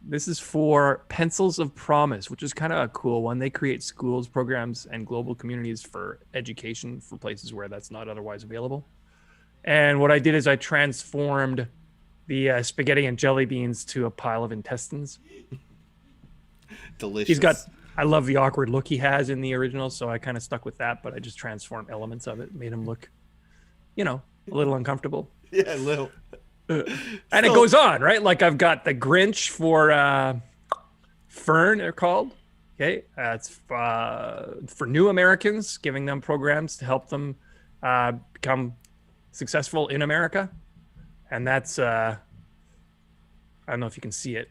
This is for Pencils of Promise, which is kind of a cool one. They create schools, programs, and global communities for education for places where that's not otherwise available. And what I did is I transformed the spaghetti and jelly beans to a pile of intestines. Delicious. I love the awkward look he has in the original, so I kind of stuck with that, but I just transformed elements of it, made him look, you know, a little uncomfortable. Yeah, a little. And it goes on, right? Like I've got the Grinch for Fern, they're called. Okay, it's for new Americans, giving them programs to help them become successful in America. And that's, I don't know if you can see it.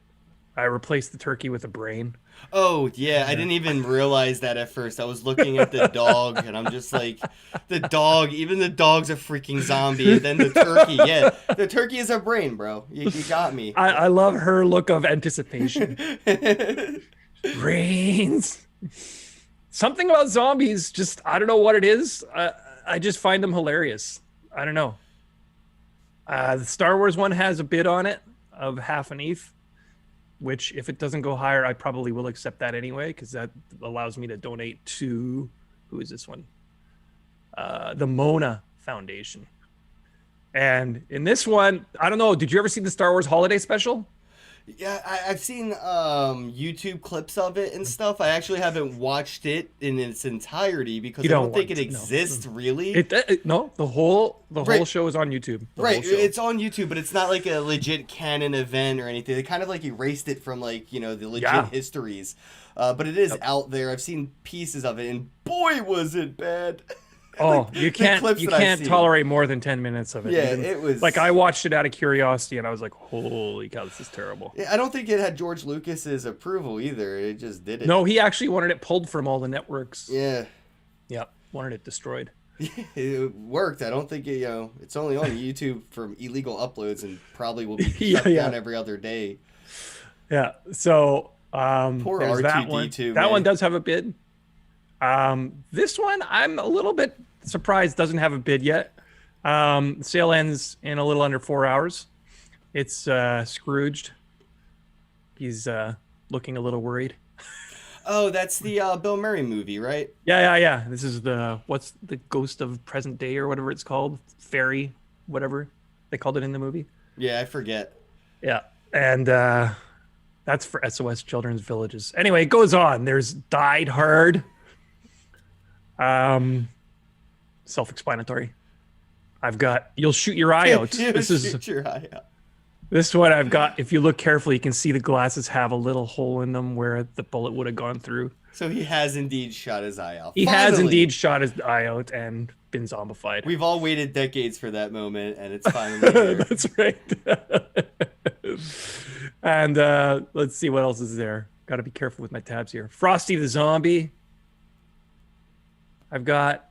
I replaced the turkey with a brain. Oh, yeah. I didn't even realize that at first. I was looking at the dog, and I'm just like, even the dog's a freaking zombie. And then the turkey, the turkey is a brain, bro. You got me. I love her look of anticipation. Brains. Something about zombies, just, I don't know what it is. I just find them hilarious. I don't know. The Star Wars one has a bid on it of half an ETH. Which, if it doesn't go higher, I probably will accept that anyway, because that allows me to donate to, who is this one? The Mona Foundation. And in this one, I don't know. Did you ever see the Star Wars Holiday Special? Yeah, I've seen YouTube clips of it and stuff. I actually haven't watched it in its entirety because You I don't don't think want it to, no. exists really. No, the whole Right. show is on YouTube. The Right, whole show. it's on YouTube, but it's not like a legit canon event or anything. They kind of like erased it from like, you know, the legit Yeah. histories. But it is out there. I've seen pieces of it, and boy, was it bad. Oh, Like, you the can't clips that I've seen. tolerate more than 10 minutes of it. Yeah, it was like I watched it out of curiosity and I was like, holy cow, this is terrible. Yeah, I don't think it had George Lucas's approval either. It just did it. No, he actually wanted it pulled from all the networks. Yeah. Yeah, wanted it destroyed. It worked. I don't think it, you know, it's only on YouTube from illegal uploads and probably will be Yeah, shut yeah. down every other day. Yeah. So Poor there's that one. R2D2, That man. one does have a bid. This one I'm a little bit surprised doesn't have a bid yet. Sale ends in a little under 4 hours. It's Scrooged. He's looking a little worried. Oh, that's the Bill Murray movie, right? Yeah. This is what's the Ghost of Present Day or whatever it's called, Fairy, whatever they called it in the movie. Yeah, I forget. Yeah, and that's for SOS Children's Villages. Anyway, it goes on. There's Died Hard. Self-explanatory. I've got You'll Shoot Your Eye Out. Shoot your eye out. This one I've got. If you look carefully, you can see the glasses have a little hole in them where the bullet would have gone through. So he has indeed shot his eye out. He has Finally. indeed shot his eye out and been zombified. We've all waited decades for that moment, and it's finally here. That's right. And let's see what else is there. Got to be careful with my tabs here. Frosty the Zombie. I've got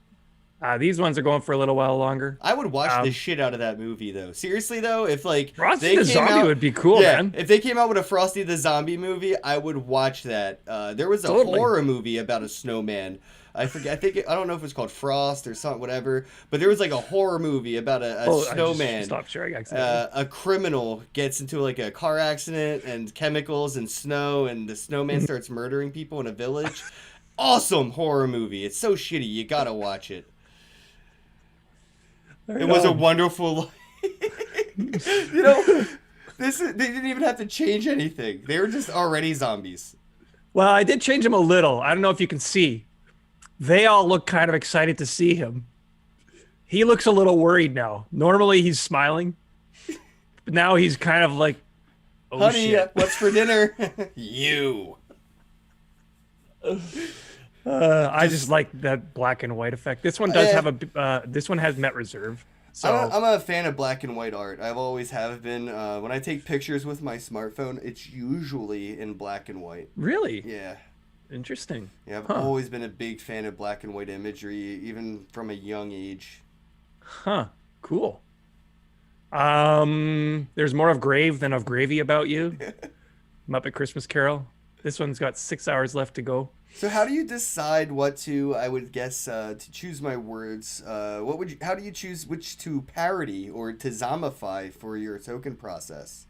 these ones are going for a little while longer. I would watch the shit out of that movie, though. Seriously, though, if like Frosty the Zombie would be cool, yeah, man. if they came out with a Frosty the Zombie movie, I would watch that. There was a Totally. horror movie about a snowman. I forget. I don't know if it was called Frost or something, whatever. But there was like a horror movie about a snowman. Stop sharing accidentally. A criminal gets into like a car accident and chemicals and snow, and the snowman starts murdering people in a village. Awesome horror movie. It's so shitty. You gotta watch it. It was a wonderful. You know, they didn't even have to change anything. They were just already zombies. Well, I did change him a little. I don't know if you can see. They all look kind of excited to see him. He looks a little worried now. Normally he's smiling. But now he's kind of like, oh, Honey, shit. what's for dinner? You. I just like that black and white effect. This one does have a. This one has Met Reserve. So I'm a fan of black and white art. I've always have been. When I take pictures with my smartphone, it's usually in black and white. really Yeah. interesting. Yeah, I've always been a big fan of black and white imagery, even from a young age. Huh. Cool. There's more of Grave than of Gravy About You. Muppet Christmas Carol. This one's got 6 hours left to go. So how do you decide what to? I would guess to choose my words. What would you? How do you choose which to parody or to zombify for your token process?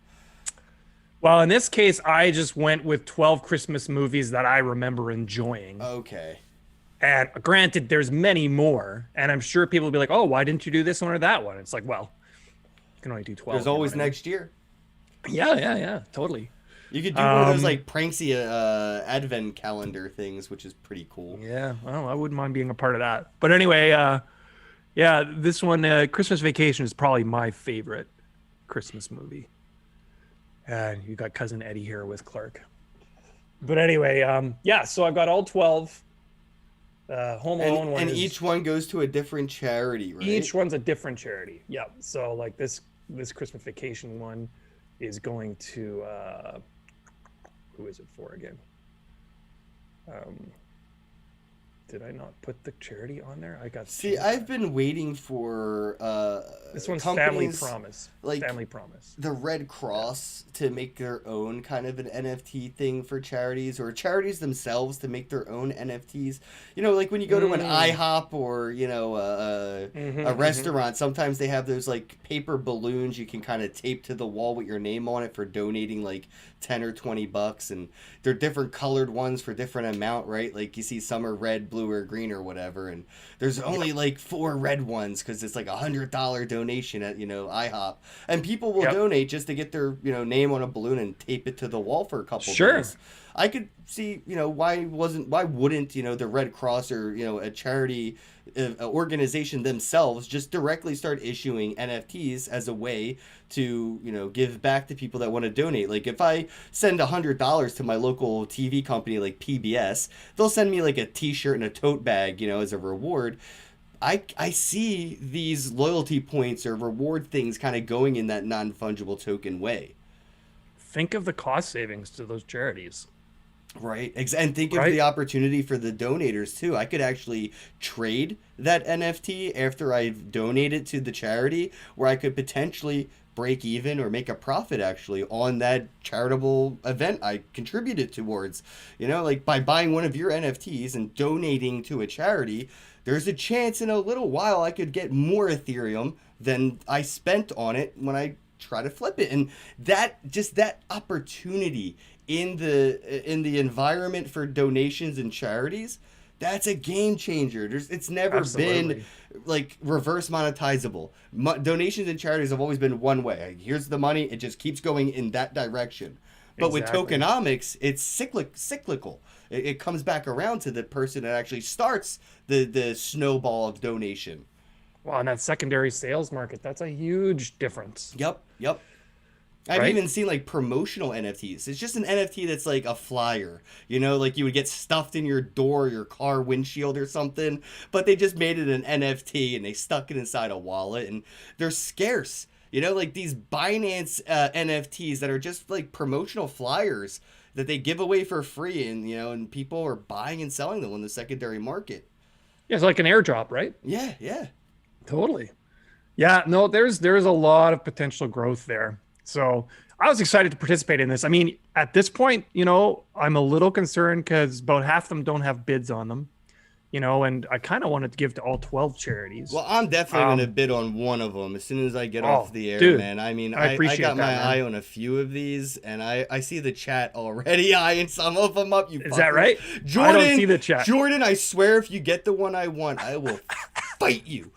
Well, in this case, I just went with 12 Christmas movies that I remember enjoying. Okay. And granted, there's many more. And I'm sure people will be like, oh, why didn't you do this one or that one? It's like, well, you can only do 12. There's always next year. Yeah, totally. You could do one of those like pranksy advent calendar things, which is pretty cool. Yeah, well, I wouldn't mind being a part of that. But anyway, yeah, this one, Christmas Vacation, is probably my favorite Christmas movie. And you got Cousin Eddie here with Clark. But anyway, yeah, so I've got all 12. Home Alone one and is, each one goes to a different charity, right? each one's a different charity. Yeah, so like this Christmas Vacation one is going to who is it for again? Did I not put the charity on there? I got. See, I've been waiting for this one's companies Family Promise. like Family Promise. the Red Cross to make their own kind of an NFT thing for charities, or charities themselves to make their own NFTs. You know, like when you go to an IHOP or, you know, a restaurant, sometimes they have those like paper balloons you can kind of tape to the wall with your name on it for donating like 10 or $20, and they're different colored ones for different amount, right? Like you see some are red, blue, blue or green or whatever, and there's only like 4 red ones because it's like $100 donation at IHOP, and people will donate just to get their name on a balloon and tape it to the wall for a couple days. I could see why wouldn't the Red Cross or a charity organization themselves just directly start issuing NFTs as a way to give back to people that want to donate. Like if I send $100 to my local TV company like PBS, they'll send me like a t-shirt and a tote bag as a reward. I see these loyalty points or reward things kind of going in that non-fungible token way. Think of the cost savings to those charities. Right. And think of the opportunity for the donators too. I could actually trade that NFT after I've donated to the charity, where I could potentially break even or make a profit actually on that charitable event I contributed towards. Like by buying one of your NFTs and donating to a charity, there's a chance in a little while I could get more Ethereum than I spent on it when I try to flip it. And that opportunity in the environment for donations and charities, that's a game changer. It's never been like reverse monetizable. Donations and charities have always been one way. Like, here's the money, it just keeps going in that direction. But with tokenomics, it's cyclical. It comes back around to the person that actually starts the snowball of donation. Well, in that secondary sales market, that's a huge difference. Yep. I've even seen like promotional NFTs. It's just an NFT that's like a flyer, like you would get stuffed in your door, your car windshield or something, but they just made it an NFT and they stuck it inside a wallet, and they're scarce. Like these Binance NFTs that are just like promotional flyers that they give away for free, and and people are buying and selling them on the secondary market. Yeah, it's like an airdrop, right? Yeah. Totally. Yeah, no, there's a lot of potential growth there. So I was excited to participate in this. I mean, at this point, I'm a little concerned because about half of them don't have bids on them, and I kind of wanted to give to all 12 charities. Well, I'm definitely going to bid on one of them as soon as I get off the air, man. I mean, I got my eye on a few of these, and I see the chat already eyeing some of them up. Is that right? Jordan, I don't see the chat. Jordan, I swear if you get the one I want, I will fight you.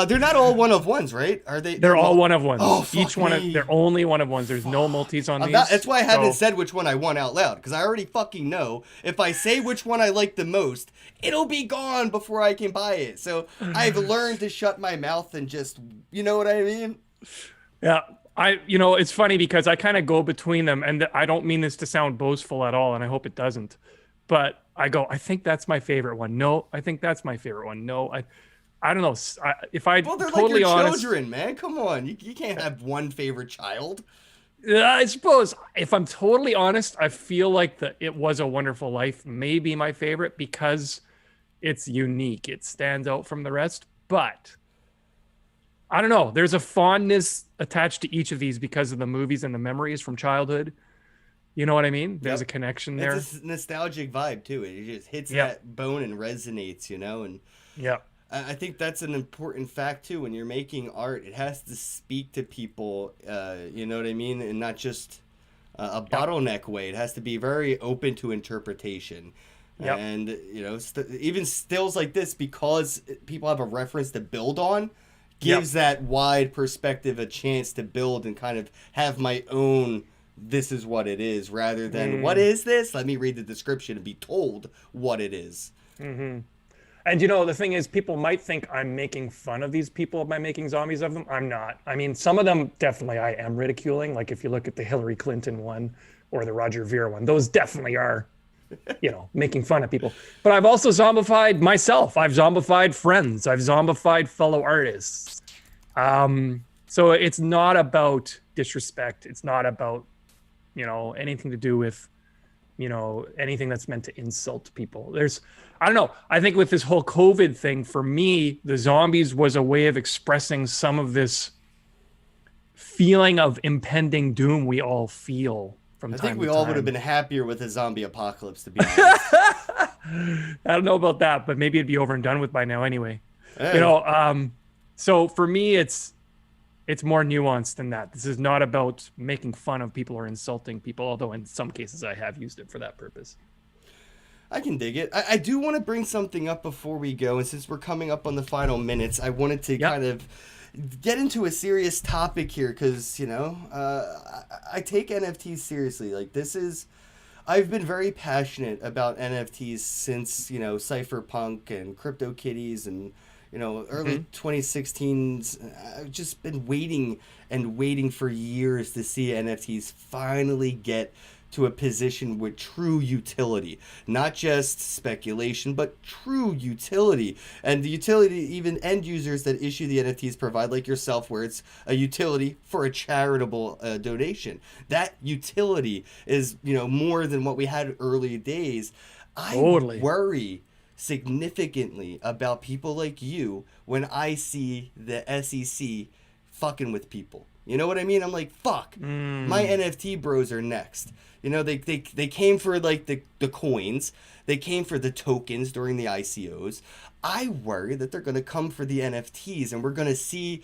They're not all one of ones, right? Are they? They're all one of ones. Oh, each one. They're only one of ones. There's no multis on these. That's why I haven't said which one I want out loud, because I already fucking know if I say which one I like the most, it'll be gone before I can buy it. So I've learned to shut my mouth and just, you know what I mean? Yeah. It's funny because I kind of go between them, and I don't mean this to sound boastful at all, and I hope it doesn't. But I go, I think that's my favorite one. No, I think that's my favorite one. No, I don't know. Well, they're totally like your children, man. Come on. You can't have one favorite child. I suppose if I'm totally honest, I feel like It Was a Wonderful Life may be my favorite because it's unique. It stands out from the rest. But I don't know. There's a fondness attached to each of these because of the movies and the memories from childhood. You know what I mean? There's a connection there. It's a nostalgic vibe, too. It just hits that bone and resonates, And I think that's an important fact too. When you're making art, it has to speak to people, you know what I mean? And not just a bottleneck way. It has to be very open to interpretation. And, even stills like this, because people have a reference to build on, gives that wide perspective a chance to build and kind of have my own, this is what it is, rather than, what is this? Let me read the description and be told what it is. Mm-hmm. And the thing is, people might think I'm making fun of these people by making zombies of them. I'm not. I mean, some of them definitely I am ridiculing. Like if you look at the Hillary Clinton one or the Roger Ver one, those definitely are, making fun of people. But I've also zombified myself. I've zombified friends. I've zombified fellow artists. So it's not about disrespect. It's not about, anything to do with, anything that's meant to insult people. I don't know. I think with this whole COVID thing, for me, the zombies was a way of expressing some of this feeling of impending doom we all feel from time to time. I think we all would have been happier with a zombie apocalypse, to be honest. I don't know about that, but maybe it'd be over and done with by now anyway. Hey. So for me, it's more nuanced than that. This is not about making fun of people or insulting people, although in some cases I have used it for that purpose. I can dig it. I do want to bring something up before we go, and since we're coming up on the final minutes, I wanted to kind of get into a serious topic here because, I take NFTs seriously. Like, I've been very passionate about NFTs since, Cypherpunk and CryptoKitties and, early 2016s. I've just been waiting for years to see NFTs finally get to a position with true utility, not just speculation, but true utility. And the utility even end users that issue the NFTs provide, like yourself, where it's a utility for a charitable donation. That utility is, more than what we had early days. I worry significantly about people like you when I see the SEC fucking with people. You know what I mean? I'm like, fuck, my NFT bros are next. They came for like the coins. They came for the tokens during the ICOs. I worry that they're going to come for the NFTs, and we're going to see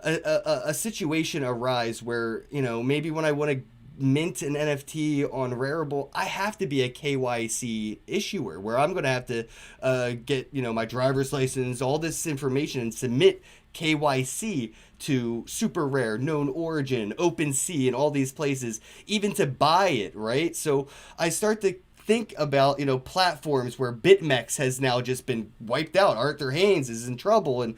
a situation arise where, maybe when I want to mint an NFT on Rarible, I have to be a KYC issuer where I'm going to have to get, my driver's license, all this information, and submit KYC to Super Rare, Known Origin, OpenSea, and all these places, even to buy it, right? So I start to think about, platforms where BitMEX has now just been wiped out. Arthur Haynes is in trouble, and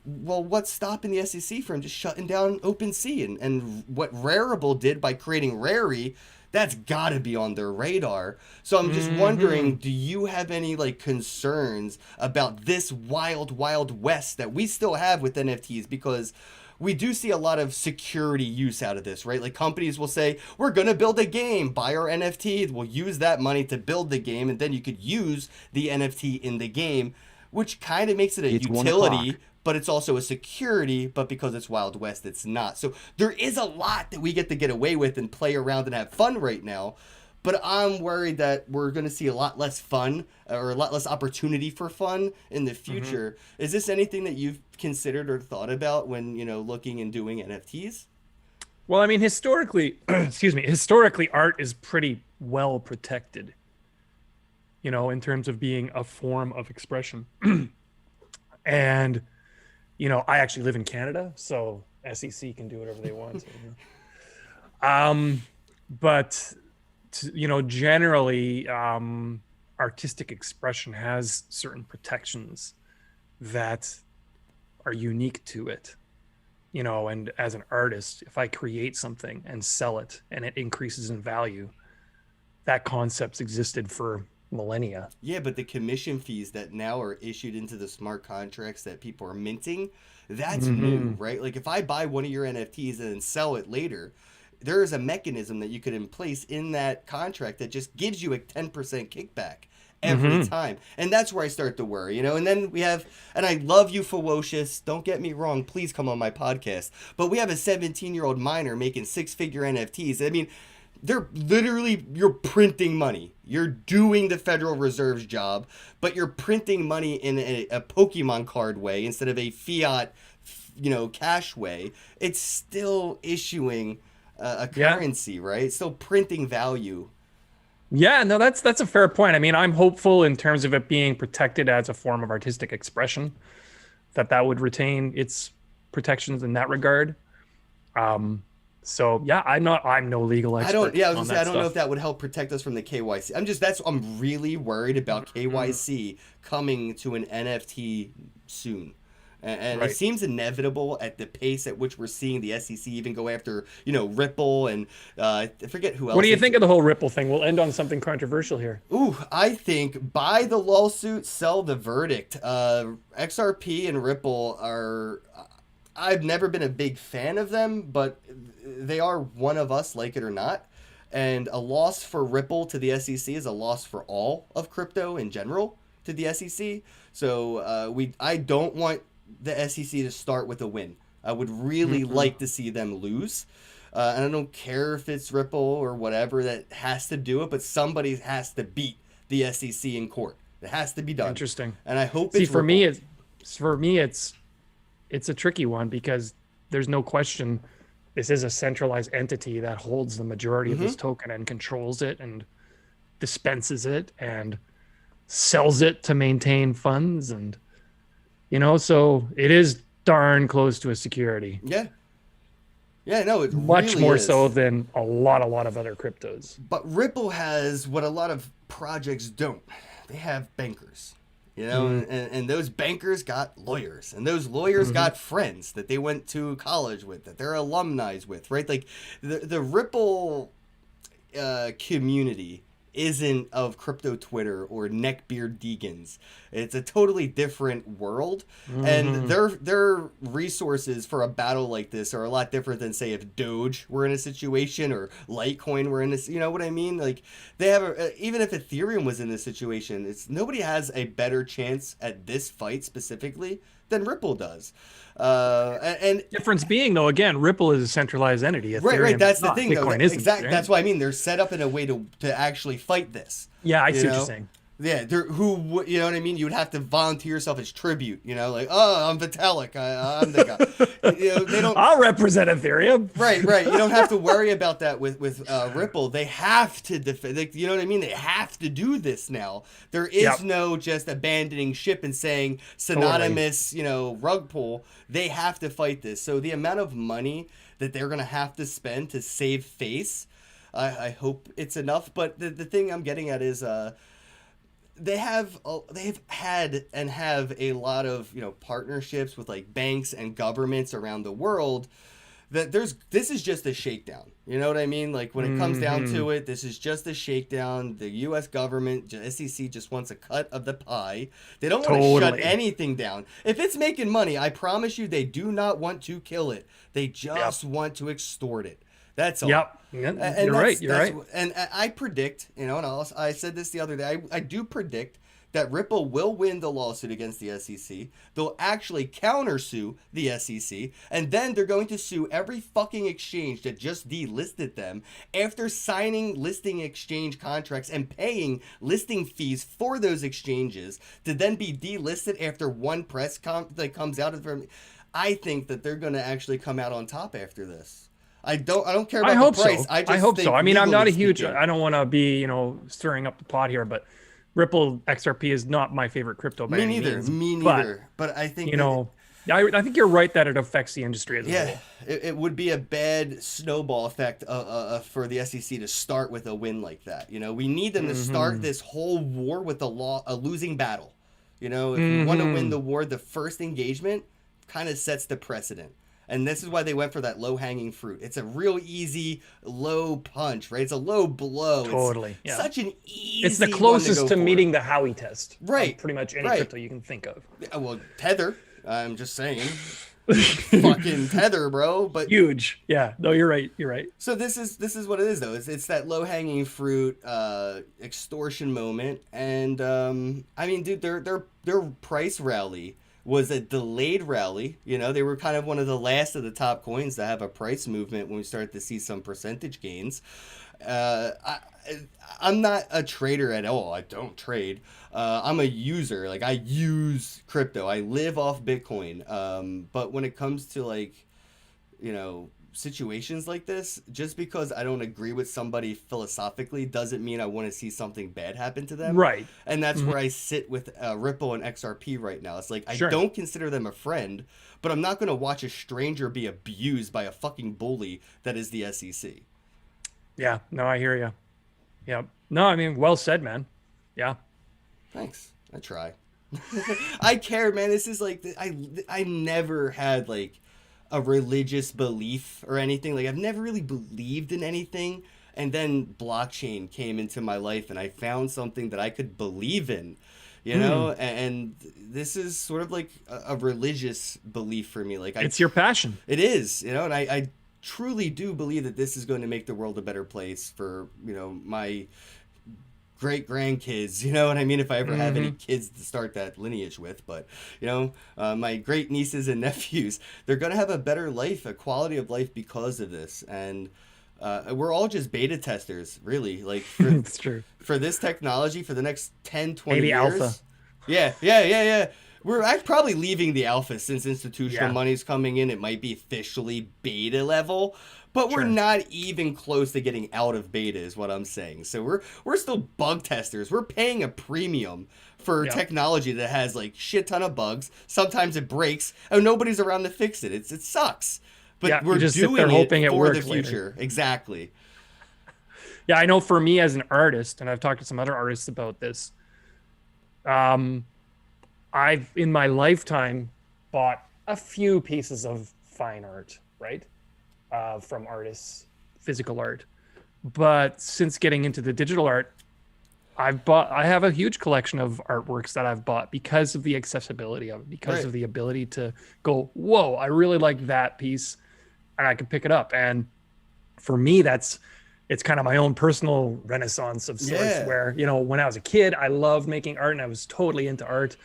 well, what's stopping the SEC from just shutting down OpenSea? And what Rarible did by creating Rary, that's got to be on their radar. So I'm just wondering, do you have any concerns about this wild west that we still have with NFTs? Because we do see a lot of security use out of this, right? Like, companies will say, we're going to build a game, buy our NFT, we'll use that money to build the game, and then you could use the NFT in the game, which kind of makes it a utility, but it's also a security, but because it's Wild West, it's not. So there is a lot that we get to get away with and play around and have fun right now, but I'm worried that we're going to see a lot less fun or a lot less opportunity for fun in the future. Is this anything that you've considered or thought about when, looking and doing NFTs? Well, I mean, historically, historically, art is pretty well protected, in terms of being a form of expression. And I actually live in Canada, so SEC can do whatever they want. But generally, artistic expression has certain protections that are unique to it. And as an artist, if I create something and sell it and it increases in value, that concept's existed for millennia. Yeah, but the commission fees that now are issued into the smart contracts that people are minting, that's new, right? Like, if I buy one of your NFTs and then sell it later, there is a mechanism that you could in place in that contract that just gives you a 10% kickback every time. And that's where I start to worry, and then we have, and I love you, Fewocious, don't get me wrong, please come on my podcast, but we have a 17-year-old miner making 6-figure NFTs. I mean, they're literally, you're printing money. You're doing the Federal Reserve's job, but you're printing money in a Pokemon card way instead of a fiat, cash way. It's still issuing a currency, right? It's still printing value. Yeah, no, that's a fair point. I mean, I'm hopeful in terms of it being protected as a form of artistic expression, that would retain its protections in that regard. So yeah, I'm no legal expert. I don't know if that would help protect us from the KYC. I'm really worried about KYC coming to an NFT soon. And it seems inevitable at the pace at which we're seeing the SEC even go after, Ripple and I forget who else. What do you think of the whole Ripple thing? We'll end on something controversial here. Ooh, I think buy the lawsuit, sell the verdict. XRP and Ripple are... I've never been a big fan of them, but they are one of us, like it or not. And a loss for Ripple to the SEC is a loss for all of crypto in general to the SEC. So I don't want the SEC to start with a win. I would really like to see them lose. And I don't care if it's Ripple or whatever that has to do it, but somebody has to beat the SEC in court. It has to be done. Interesting. And I hope it's for me, it's a tricky one because there's no question this is a centralized entity that holds the majority of this token and controls it and dispenses it. And sells it to maintain funds, and so it is darn close to a security. Yeah. Yeah, no, it Much really more is. so than a lot of other cryptos. But Ripple has what a lot of projects don't. They have bankers, and those bankers got lawyers, and those lawyers got friends that they went to college with, that they're alumni with, right? Like the Ripple community isn't of crypto Twitter or neckbeard Deegans. It's a totally different world, and their resources for a battle like this are a lot different than, say, if Doge were in a situation or Litecoin were in this. You know what I mean? Like they have even if Ethereum was in this situation, nobody has a better chance at this fight specifically than Ripple does. And difference being, though, again, Ripple is a centralized entity. Ethereum right. That's the not. thing, Bitcoin though. isn't, Exactly. right? That's what I mean. They're set up in a way to actually fight this. Yeah, I see what know? you're saying. Yeah, you know what I mean? You would have to volunteer yourself as tribute, like, oh, I'm Vitalik, I'm the guy. They don't. I'll represent Ethereum. Right. You don't have to worry about that with Ripple. They have to defend. You know what I mean? They have to do this now. There is no just abandoning ship and saying synonymous, rug pull. They have to fight this. So the amount of money that they're gonna have to spend to save face, I hope it's enough. But the thing I'm getting at is they've had and have a lot of partnerships with like banks and governments around the world. This is just a shakedown. You know what I mean? Like when it comes down to it, this is just a shakedown. The U.S. government, SEC, just wants a cut of the pie. They don't want to shut anything down. If it's making money, I promise you, they do not want to kill it. They just want to extort it. That's all. Yep. You're right. And I predict, and I said this the other day, I do predict that Ripple will win the lawsuit against the SEC. They'll actually countersue the SEC, and then they're going to sue every fucking exchange that just delisted them after signing listing exchange contracts and paying listing fees for those exchanges to then be delisted after one press that comes out of them. I think that they're going to actually come out on top after this. I don't care about the price. So. I hope so. I mean, I'm not a huge. I don't want to be stirring up the pot here, but Ripple XRP is not my favorite crypto by any means. Me neither. But I think I think you're right that it affects the industry as a whole. It would be a bad snowball effect for the SEC to start with a win like that. We need them to start this whole war with a losing battle. If you want to win the war, the first engagement kind of sets the precedent. And this is why they went for that low-hanging fruit. It's a real easy, low punch, right? It's a low blow. Totally. It's such an easy It's the closest to meeting the Howey test. Right. Pretty much any crypto you can think of. Well, Tether, I'm just saying. Fucking Tether, bro. But huge. Yeah. No, you're right. So this is what it is, though. It's that low-hanging fruit extortion moment. And, I mean, dude, their price rally was a delayed rally. They were kind of one of the last of the top coins to have a price movement when we started to see some percentage gains. I'm not a trader at all. I don't trade. I'm a user. Like, I use crypto. I live off Bitcoin. But when it comes to situations like this, just because I don't agree with somebody philosophically doesn't mean I want to see something bad happen to them. Right. And that's where I sit with Ripple and XRP right now. It's like, I don't consider them a friend, but I'm not going to watch a stranger be abused by a fucking bully that is the SEC. Yeah. No, I hear you. Yeah. No, I mean, well said, man. Yeah. Thanks. I try. I care, man. This is like, I never had a religious belief or anything. Like, I've never really believed in anything, and then blockchain came into my life and I found something that I could believe in, and this is sort of like a religious belief for me. Like, it's your passion. It is, and I truly do believe that this is going to make the world a better place for my great grandkids, you know what I mean, if I ever have any kids to start that lineage with. But my great nieces and nephews, they're gonna have a better life, a quality of life because of this. And we're all just beta testers, really. Like, it's true. For this technology for the next 10-20 maybe years. alpha. Yeah. probably leaving the alpha since institutional Yeah. money's coming in. It might be officially beta level, but we're Sure. not even close to getting out of beta is what I'm saying. So we're still bug testers. We're paying a premium for Yeah. technology that has like shit ton of bugs. Sometimes it breaks and nobody's around to fix it. It sucks. But Yeah, you we're just sit doing there hoping it it for the works later. future. Exactly. Yeah, I know for me as an artist, and I've talked to some other artists about this, I've in my lifetime bought a few pieces of fine art, right? From artists, physical art. But since getting into the digital art, I have a huge collection of artworks that I've bought because of the accessibility of it, because Right. of the ability to go, whoa, I really like that piece, and I can pick it up. And for me, it's kind of my own personal renaissance of sorts. Yeah. Where, you know, when I was a kid, I loved making art and I was totally into art.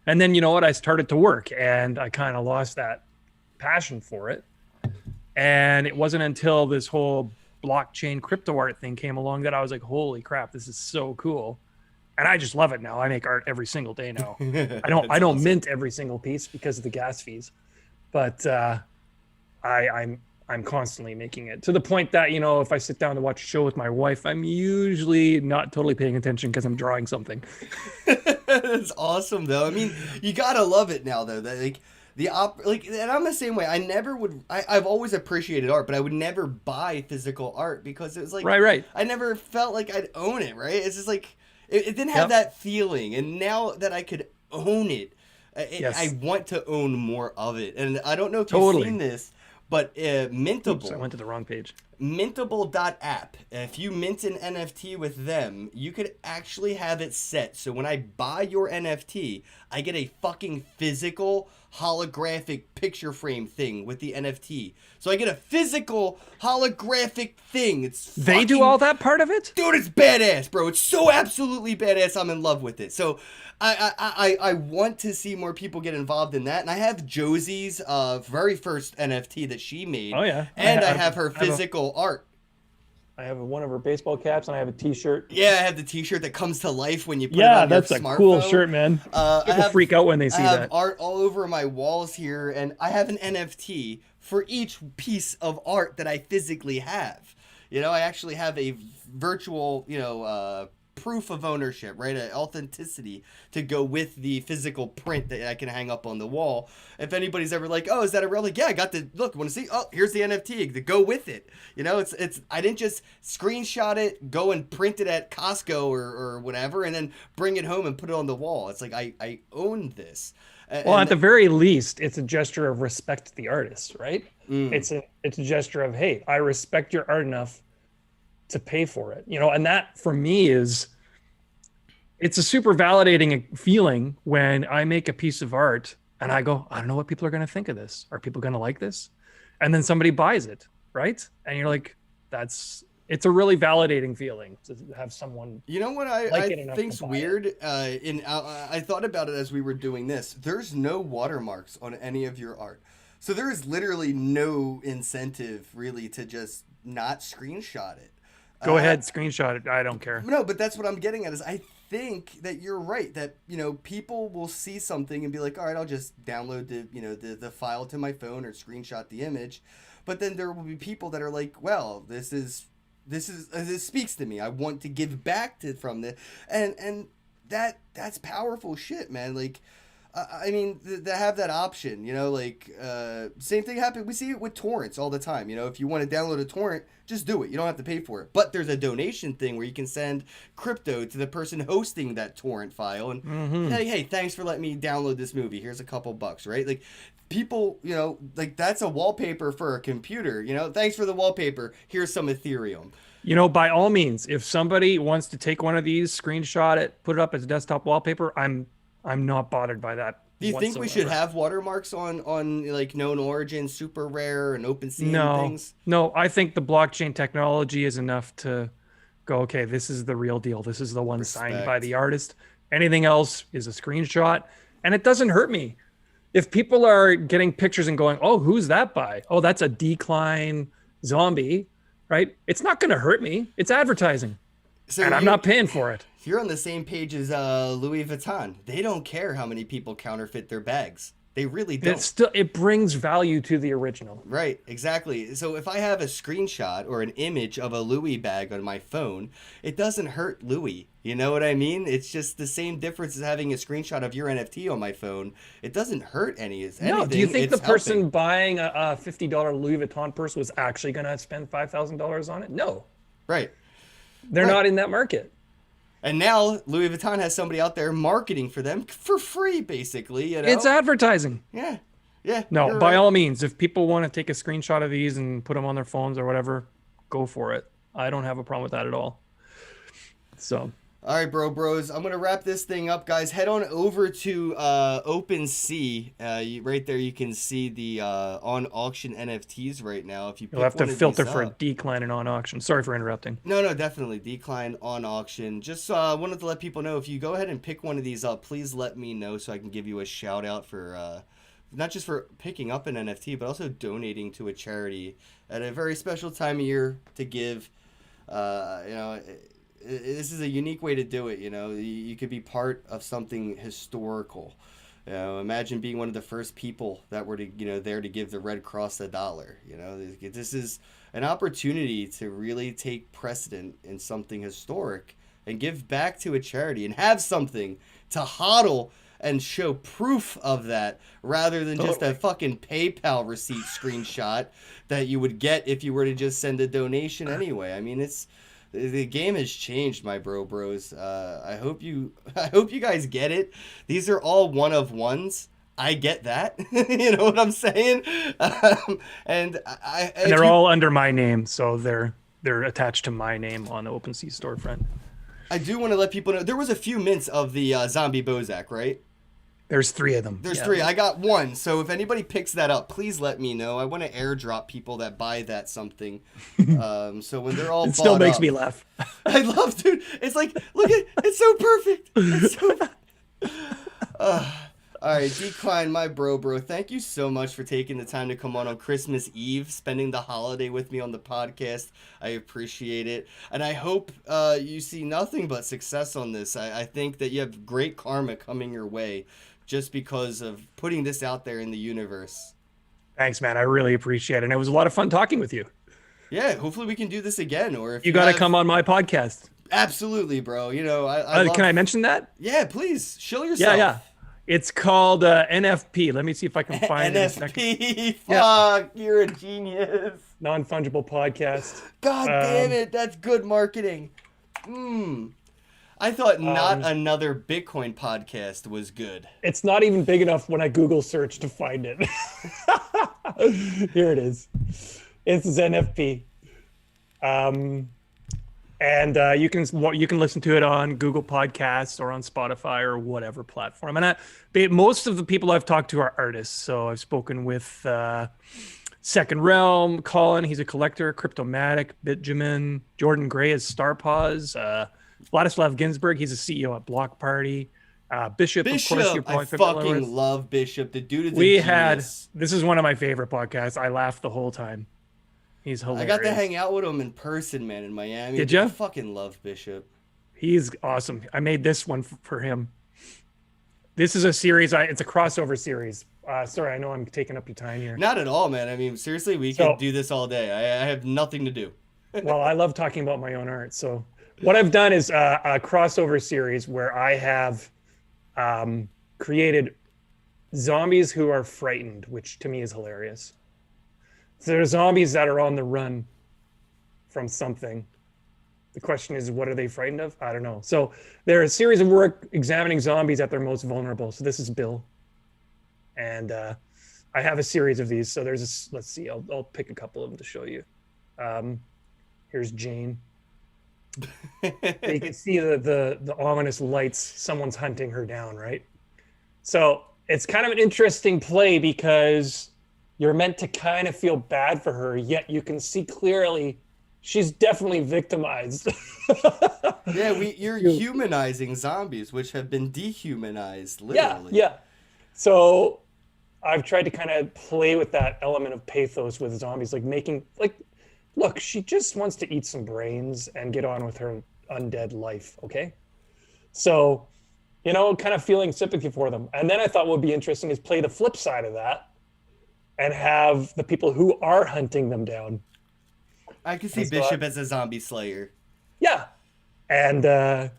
And then, you know what, I started to work and I kind of lost that passion for it. And it wasn't until this whole blockchain crypto art thing came along that I was like, holy crap, this is so cool. And I just love it now. I make art every single day now. I don't awesome. mint every single piece because of the gas fees, but I'm constantly making it to the point that, you know, if I sit down to watch a show with my wife, I'm usually not totally paying attention because I'm drawing something. That's awesome, though. I mean, you gotta love it now, though. That and I'm the same way. I've always appreciated art, but I would never buy physical art because it was like, Right. I never felt like I'd own it. Right? It's just like it didn't have that feeling, and now that I could own it, Yes. I want to own more of it. And I don't know if Totally. you've seen this, but Mintable. Oops, I went to the wrong page. Mintable.app. If you mint an NFT with them, you could actually have it set. So when I buy your NFT, I get a fucking physical holographic picture frame thing with the NFT. So I get a physical holographic thing. They do all that part of it? Dude, it's badass, bro. It's so absolutely badass. I'm in love with it. So I want to see more people get involved in that. And I have Josie's very first NFT that she made. Oh, yeah. And I have her physical art. I have one of her baseball caps and I have a t-shirt. Yeah, I have the t-shirt that comes to life when you put it Yeah, on your that's a smartphone. cool shirt, man. People freak out when they see I have that. art all over my walls here, and I have an NFT for each piece of art that I physically have. You know, I actually have a virtual, proof of ownership, right? An authenticity to go with the physical print that I can hang up on the wall. If anybody's ever like, oh, is that a real? Like, yeah, I got the look. Want to see? Oh, here's the NFT to go with it. You know, it's. I didn't just screenshot it, go and print it at Costco or whatever, and then bring it home and put it on the wall. It's like I own this. Well, at the very least, it's a gesture of respect to the artist, right? It's a gesture of, hey, I respect your art enough to pay for it, you know. And that for me it's a super validating feeling when I make a piece of art and I go, I don't know what people are going to think of this. Are people going to like this? And then somebody buys it, right? And you're like, it's a really validating feeling to have someone. You know what I think's weird? I thought about it as we were doing this. There's no watermarks on any of your art. So there is literally no incentive really to just not screenshot it. Go ahead, screenshot it. I don't care. No, but that's what I'm getting at is I think that you're right that, you know, people will see something and be like, all right, I'll just download the file to my phone or screenshot the image. But then there will be people that are like, well, this speaks to me. I want to give back from this. And that's powerful shit, man. Like, I mean, to have that option, you know, like, same thing happened. We see it with torrents all the time. You know, if you want to download a torrent, just do it. You don't have to pay for it. But there's a donation thing where you can send crypto to the person hosting that torrent file. And hey, thanks for letting me download this movie. Here's a couple bucks, right? Like, people, you know, like, that's a wallpaper for a computer. You know, thanks for the wallpaper. Here's some Ethereum. You know, by all means, if somebody wants to take one of these, screenshot it, put it up as desktop wallpaper, I'm not bothered by that. Do you think we should have watermarks on like known origin, super rare, and OpenSea and things? No, I think the blockchain technology is enough to go, okay, this is the real deal. This is the one signed by the artist. Anything else is a screenshot. And it doesn't hurt me. If people are getting pictures and going, oh, who's that by? Oh, that's a decline zombie, right? It's not going to hurt me. It's advertising. So and I'm not paying for it. You're on the same page as Louis Vuitton. They don't care how many people counterfeit their bags. They really don't. It brings value to the original. Right, exactly. So if I have a screenshot or an image of a Louis bag on my phone, it doesn't hurt Louis. You know what I mean? It's just the same difference as having a screenshot of your NFT on my phone. It doesn't hurt anything. No, do you think the person helping. buying a $50 Louis Vuitton purse was actually going to spend $5,000 on it? No. Right. They're not in that market. And now Louis Vuitton has somebody out there marketing for them for free, basically. You know? It's advertising. Yeah. Yeah. No, by all means, if people want to take a screenshot of these and put them on their phones or whatever, go for it. I don't have a problem with that at all. So. All right, bros. I'm going to wrap this thing up, guys. Head on over to OpenSea. Right there, you can see the on-auction NFTs right now. If You'll have to filter for a decline and on-auction. Sorry for interrupting. No, definitely. Decline, on-auction. Just wanted to let people know, if you go ahead and pick one of these up, please let me know so I can give you a shout-out for not just for picking up an NFT, but also donating to a charity at a very special time of year to give. This is a unique way to do it. You could be part of something historical. Imagine being one of the first people that were to there to give the Red Cross $1. This is an opportunity to really take precedent in something historic and give back to a charity and have something to hodl and show proof of that, rather than just a fucking PayPal receipt screenshot that you would get if you were to just send a donation anyway. I mean, the game has changed, my bros. I hope you guys get it. These are all one of ones. I get that. You know what I'm saying? And they're all under my name, so they're attached to my name on the OpenSea storefront. I do want to let people know there was a few mints of the zombie Bozak, right? There's 3 of them. There's 3. I got 1. So if anybody picks that up, please let me know. I want to airdrop people that buy that something. So when they're all it still makes up, me laugh. I love, dude. It's like, look at, it's so perfect. It's so. All right, Decline, my bro. Thank you so much for taking the time to come on Christmas Eve, spending the holiday with me on the podcast. I appreciate it. And I hope you see nothing but success on this. I think that you have great karma coming your way just because of putting this out there in the universe. Thanks, man. I really appreciate it. And it was a lot of fun talking with you. Yeah, hopefully we can do this again. Or if you got to come on my podcast. Absolutely, bro. Can I mention that? Yeah, please. Show yourself. Yeah. It's called NFP. Let me see if I can find it. NFP. Fuck, you're a genius. Non-fungible podcast. God damn it. That's good marketing. I thought not another Bitcoin podcast was good. It's not even big enough when I Google search to find it. Here it is. It's NFP. And you can listen to it on Google Podcasts or on Spotify or whatever platform. And most of the people I've talked to are artists. So I've spoken with Second Realm, Colin, he's a collector, Cryptomatic, Bitjamin, Jordan Gray is Starpause, Vladislav Ginsburg, he's a CEO at Block Party. Bishop, of course, you're probably familiar with. Love Bishop. The dude is a genius. This is one of my favorite podcasts. I laughed the whole time. He's hilarious. I got to hang out with him in person, man, in Miami. Did you? I fucking love Bishop. He's awesome. I made this one for him. This is a series. It's a crossover series. Sorry, I know I'm taking up your time here. Not at all, man. I mean, seriously, we could do this all day. I have nothing to do. Well, I love talking about my own art. So what I've done is a crossover series where I have created zombies who are frightened, which to me is hilarious. So there are zombies that are on the run from something. The question is, what are they frightened of? I don't know. So there are a series of work examining zombies at their most vulnerable. So this is Bill. And I have a series of these. So there's let's see, I'll pick a couple of them to show you. Here's Jane. You can see the ominous lights. Someone's hunting her down, right? So it's kind of an interesting play because you're meant to kind of feel bad for her, yet you can see clearly she's definitely victimized. Yeah, you're humanizing zombies, which have been dehumanized, literally. Yeah. So I've tried to kind of play with that element of pathos with zombies, look, she just wants to eat some brains and get on with her undead life. Okay. So, kind of feeling sympathy for them. And then I thought what would be interesting is play the flip side of that and have the people who are hunting them down. I could see Bishop as a zombie slayer. Yeah. And the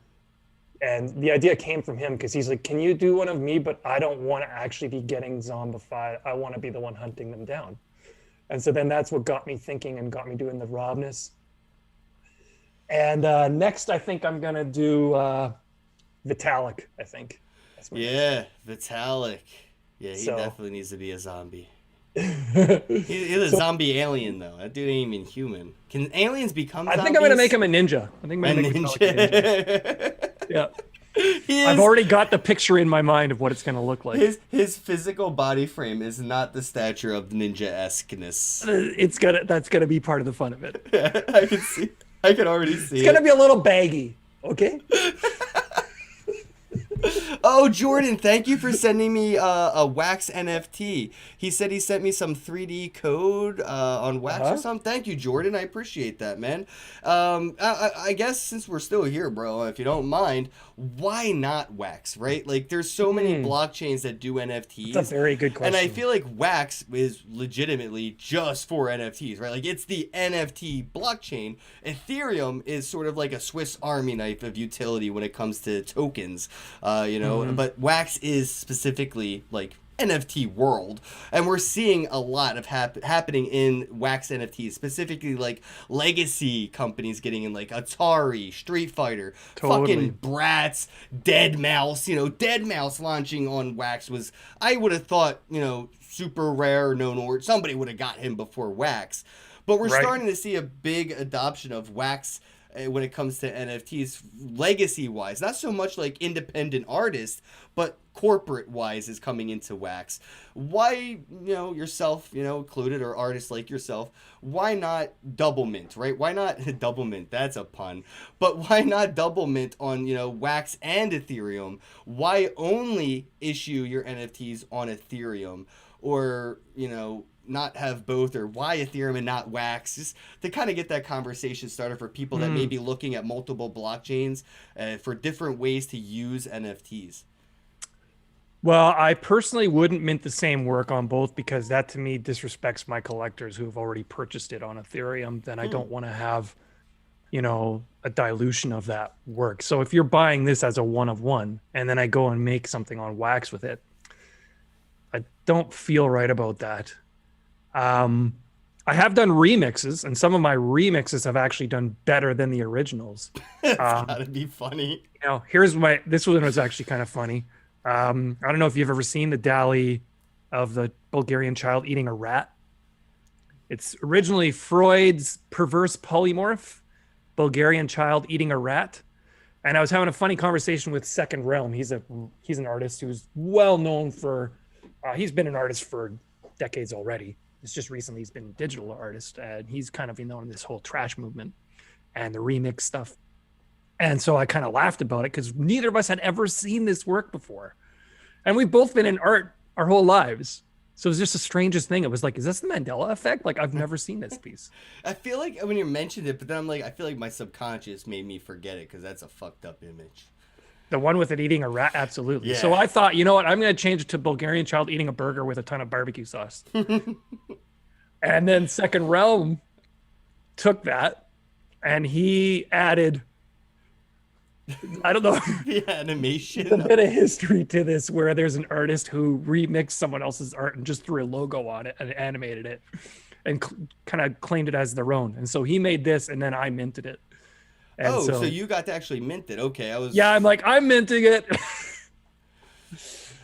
idea came from him because he's like, can you do one of me? But I don't want to actually be getting zombified. I want to be the one hunting them down. And so then that's what got me thinking and got me doing the Robness. And next, I think I'm going to do Vitalik, I think. Yeah, Vitalik. Yeah, he definitely needs to be a zombie. He's a zombie alien, though. That dude ain't even human. Can aliens become zombies? I think I'm going to make him a ninja. I think I'm going to make Vitalik a ninja. Yeah. I've already got the picture in my mind of what it's going to look like. His physical body frame is not the stature of ninja-esqueness. That's going to be part of the fun of it. Yeah, I can already see it's going to be a little baggy, okay? Oh, Jordan, thank you for sending me a Wax NFT. He said he sent me some 3D code on Wax or something. Thank you, Jordan. I appreciate that, man. I guess since we're still here, bro, if you don't mind, why not Wax, right? Like, there's so many blockchains that do NFTs. That's a very good question. And I feel like Wax is legitimately just for NFTs, right? Like, it's the NFT blockchain. Ethereum is sort of like a Swiss Army knife of utility when it comes to tokens. But Wax is specifically like NFT world, and we're seeing a lot of happening in Wax NFTs, specifically like legacy companies getting in, like Atari, Street Fighter, fucking Bratz, Dead Mouse. Dead Mouse launching on Wax was, I would have thought, super rare, known, or somebody would have got him before Wax, but we're starting to see a big adoption of Wax when it comes to NFTs, legacy-wise. Not so much like independent artists, but corporate-wise is coming into Wax. Why, yourself, included, or artists like yourself, why not double mint, right? Why not double mint? That's a pun. But why not double mint on, Wax and Ethereum? Why only issue your NFTs on Ethereum? Or, not have both, or why Ethereum and not Wax, just to kind of get that conversation started for people that may be looking at multiple blockchains for different ways to use NFTs. Well, I personally wouldn't mint the same work on both because that to me disrespects my collectors who have already purchased it on Ethereum. Then I don't want to have, a dilution of that work. So if you're buying this as a one of one and then I go and make something on Wax with it, I don't feel right about that. I have done remixes, and some of my remixes have actually done better than the originals. It's gotta be funny. This one was actually kind of funny. I don't know if you've ever seen the DALL-E of the Bulgarian child eating a rat. It's originally Freud's perverse polymorph, Bulgarian child eating a rat. And I was having a funny conversation with Second Realm. He's an artist who's well known for, he's been an artist for decades already. It's just recently he's been a digital artist, and he's kind of known in this whole trash movement and the remix stuff. And so I kind of laughed about it because neither of us had ever seen this work before. And we've both been in art our whole lives. So it was just the strangest thing. It was like, is this the Mandela effect? Like, I've never seen this piece. I feel like when you mentioned it, but then I'm like, I feel like my subconscious made me forget it because that's a fucked up image. The one with it eating a rat? Absolutely. Yeah. So I thought, you know what? I'm going to change it to Bulgarian child eating a burger with a ton of barbecue sauce. And then Second Realm took that and he added, I don't know, the animation, a bit of history to this where there's an artist who remixed someone else's art and just threw a logo on it and animated it and kind of claimed it as their own. And so he made this and then I minted it. And so you got to actually mint it. Okay, I'm like, I'm minting it.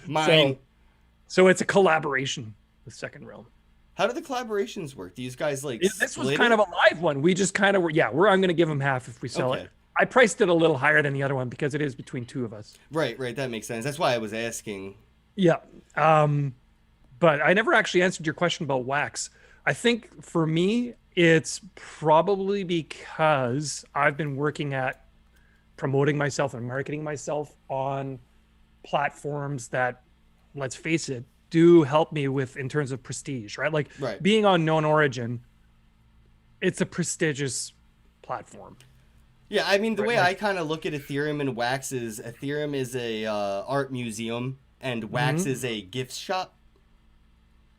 Mine. So it's a collaboration with Second Realm. How do the collaborations work? Do you guys This was kind of a live one. We just kind of were. Yeah, I'm going to give them half if we sell it. I priced it a little higher than the other one because it is between two of us. Right. That makes sense. That's why I was asking. Yeah. But I never actually answered your question about Wax. I think for me, it's probably because I've been working at promoting myself and marketing myself on platforms that, let's face it, do help me with in terms of prestige, right? Like being on Known Origin, it's a prestigious platform. Yeah, I mean, the way Right. I kind of look at Ethereum and Wax is Ethereum is a art museum and Wax Hmm. is a gift shop.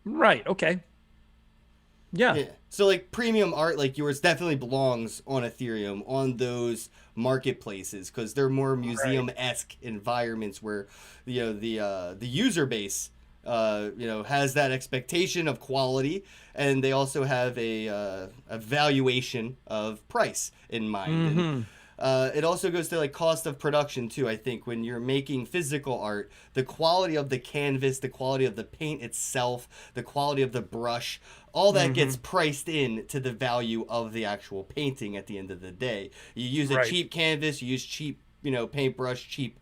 Right. Okay. Yeah. Yeah. So like premium art like yours definitely belongs on Ethereum on those marketplaces because they're more Right. museum-esque environments where the user base has that expectation of quality, and they also have a valuation of price in mind. And Hmm. it also goes to like cost of production too. I think when you're making physical art, the quality of the canvas, the quality of the paint itself, the quality of the brush, all that gets Hmm. priced in to the value of the actual painting at the end of the day. You use a Right. cheap canvas, you use cheap, paintbrush, cheap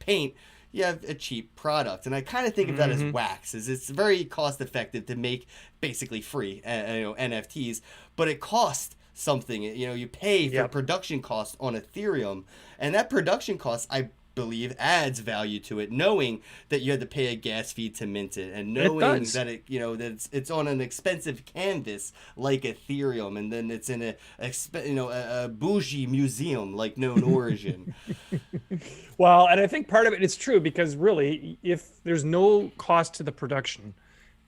paint, you have a cheap product. And I kind of think of that as Hmm. wax, is it's very cost effective to make basically free, NFTs, but it costs something. You pay for Yep. production costs on Ethereum, and that production cost, I believe, adds value to it, knowing that you had to pay a gas fee to mint it, and It knowing does. that it's on an expensive canvas like Ethereum, and then it's in a bougie museum like Known Origin. Well, and I think part of it is true because really, if there's no cost to the production,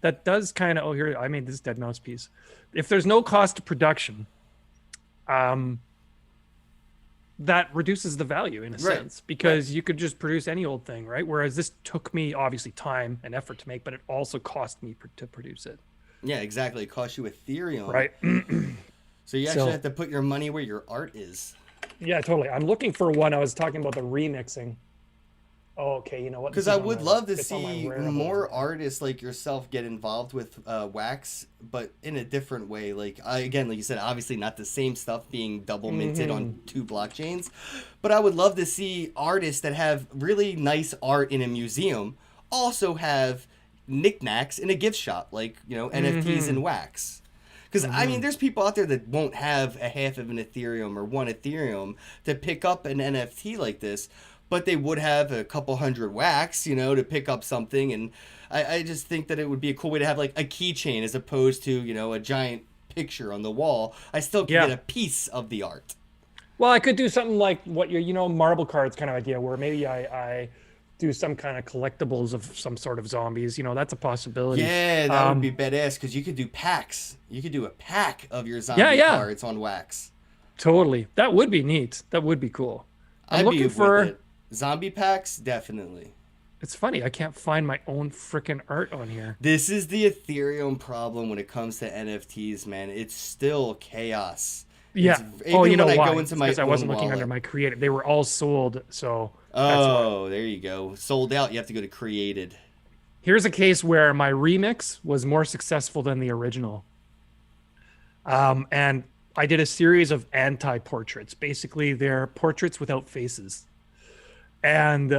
that does kind of, oh, here, I made this dead mouse piece. If there's no cost to production, um, that reduces the value in a Right, sense right. because you could just produce any old thing, right? Whereas this took me obviously time and effort to make, but it also cost me to produce it, Yeah, exactly. It costs you Ethereum, right? so you actually So, have to put your money where your art is. yeah, totally. I'm looking for one. I was talking about the remixing. Oh, okay. You know what? Because I would love to It's on my see wearables more now. artists like yourself get involved with wax, but in a different way. Again, like you said, obviously not the same stuff being double minted on Hmm. two blockchains, but I would love to see artists that have really nice art in a museum also have knickknacks in a gift shop, like NFTs Hmm. and wax. Because I mean, Hmm. there's people out there that won't have a half of an Ethereum or one Ethereum to pick up an NFT like this, but they would have a couple hundred wax, to pick up something. And I just think that it would be a cool way to have like a keychain as opposed to, a giant picture on the wall. I still can get Yeah. a piece of the art. Well, I could do something like what marble cards kind of idea, where maybe I do some kind of collectibles of some sort of zombies. That's a possibility. Yeah, that would be Um, badass because you could do packs. You could do a pack of your yeah, zombie yeah, cards on wax. totally. That would be neat. That would be cool. I'm I'd be looking with for. it. Zombie packs, definitely. It's funny. I can't find my own freaking art on here. This is the Ethereum problem when it comes to NFTs, man. It's still chaos. It's Yeah. Oh, you even know when I why? go into It's my because I own wasn't looking under wallet. my creative. They were all sold, so that's why. Oh, there you go. Sold out. You have to go to created. Here's a case where my remix was more successful than the original. And I did a series of anti-portraits. Basically, they're portraits without faces. And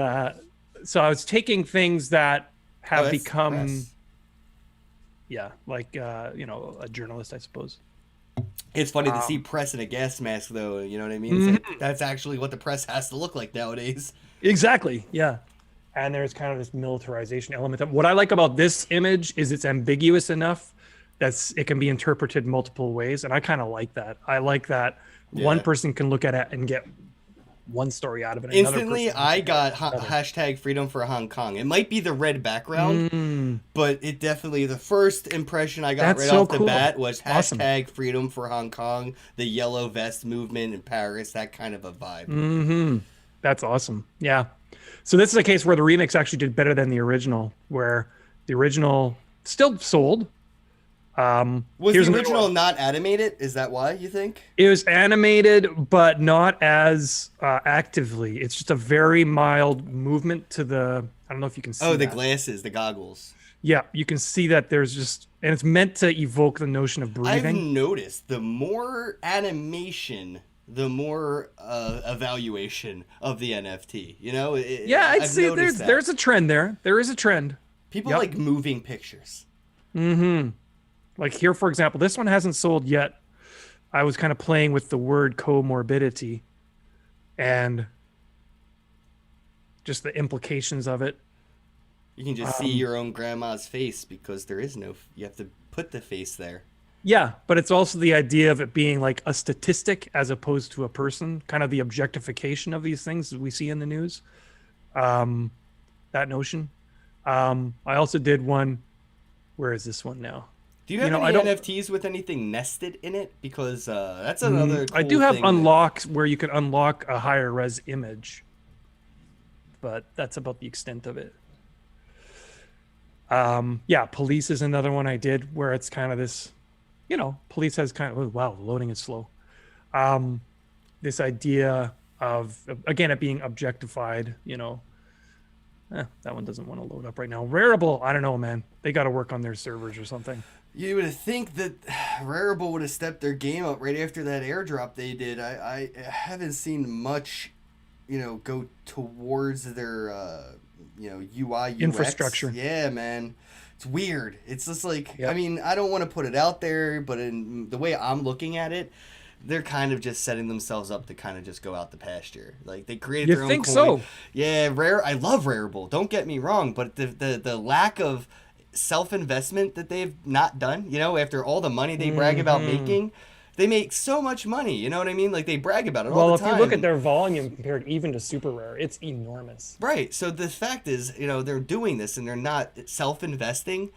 so I was taking things that Oh, have that's the become, press. yeah, like a journalist, I suppose. It's funny to see Um, press in a gas mask, though. You know what I mean? It's like mhm. that's actually what the press has to look like nowadays. Exactly, yeah. And there's kind of this militarization element. What I like about this image is it's ambiguous enough that it can be interpreted multiple ways, and I kind of like that. I like that one Yeah. person can look at it and get one story out of it, another Instantly, person looks I at it got another. hashtag freedom for Hong Kong. It might be the red background, Mm, but it definitely, the first impression I got that's right so off the cool. bat was Awesome. hashtag freedom for Hong Kong, the yellow vest movement in Paris, that kind of a vibe. That's awesome. Yeah. So this is a case where the remix actually did better than the original, where the original still sold. Was the Here's another original one. not animated? Is that why you think? It was animated, but not as actively. It's just a very mild movement to the. I don't know if you can Oh, see the that. glasses, the goggles. Yeah, you can see that there's just, and it's meant to evoke the notion of I've breathing. noticed the more animation, the more evaluation of the NFT. Yeah, I'd I've say noticed that. there's a trend there. There is a trend. People Yep. like moving pictures. Like here, for example, this one hasn't sold yet. I was kind of playing with the word comorbidity and just the implications of it. You can just see your own grandma's face because there is no. You have to put the face there. Yeah, but it's also the idea of it being like a statistic as opposed to a person, kind of the objectification of these things that we see in the news. Um, that notion. I also did one. Where is this one now? Do you You have know, any I don't. NFTs with anything nested in it? Because that's another I cool do have thing. unlocks where you can unlock a higher res image, but that's about the extent of it. Yeah, police is another one I did where it's kind of this, police has kind of, oh, wow, loading is slow. This idea of, again, it being objectified, that one doesn't want to load up right now. Rarible, I don't know, man. They got to work on their servers or something. You would think that Rarible would have stepped their game up right after that airdrop they did. I haven't seen much, go towards their, UI, UX. Infrastructure. Yeah, man. It's weird. It's just like, Yep. I mean, I don't want to put it out there, but in the way I'm looking at it, they're kind of just setting themselves up to kind of just go out the pasture. Like they created You their own think coin. so? Yeah, I love Rarible. Don't get me wrong, but the lack of self-investment that they've not done, after all the money they brag about making, they make so much money, you know what I mean? Like they brag about it all Well, the if time. you look at their volume compared even to super rare, it's enormous. Right. So the fact is, they're doing this and they're not self-investing.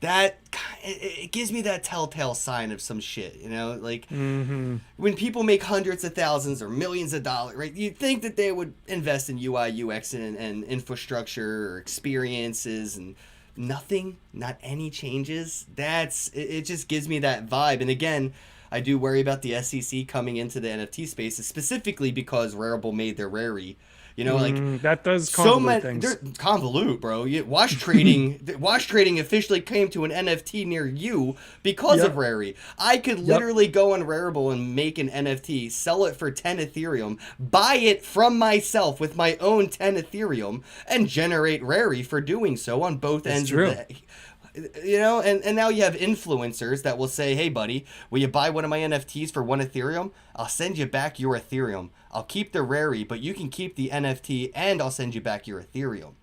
That it gives me that telltale sign of some shit, like when people make hundreds of thousands or millions of dollars, right? You'd think that they would invest in UI, UX, and infrastructure or experiences, and nothing, not any changes. It just gives me that vibe. And again, I do worry about the SEC coming into the NFT space, specifically because Rarible made their Rary. That does so convolute many things. convolute, bro. Wash trading officially came to an NFT near you because of Rary. I could literally go on Rarible and make an NFT, sell it for 10 Ethereum, buy it from myself with my own 10 Ethereum, and generate Rary for doing so on both ends true. of the. And now you have influencers that will say, hey buddy, will you buy one of my NFTs for 1 Ethereum? I'll send you back your Ethereum. I'll keep the Rary, but you can keep the NFT and I'll send you back your Ethereum.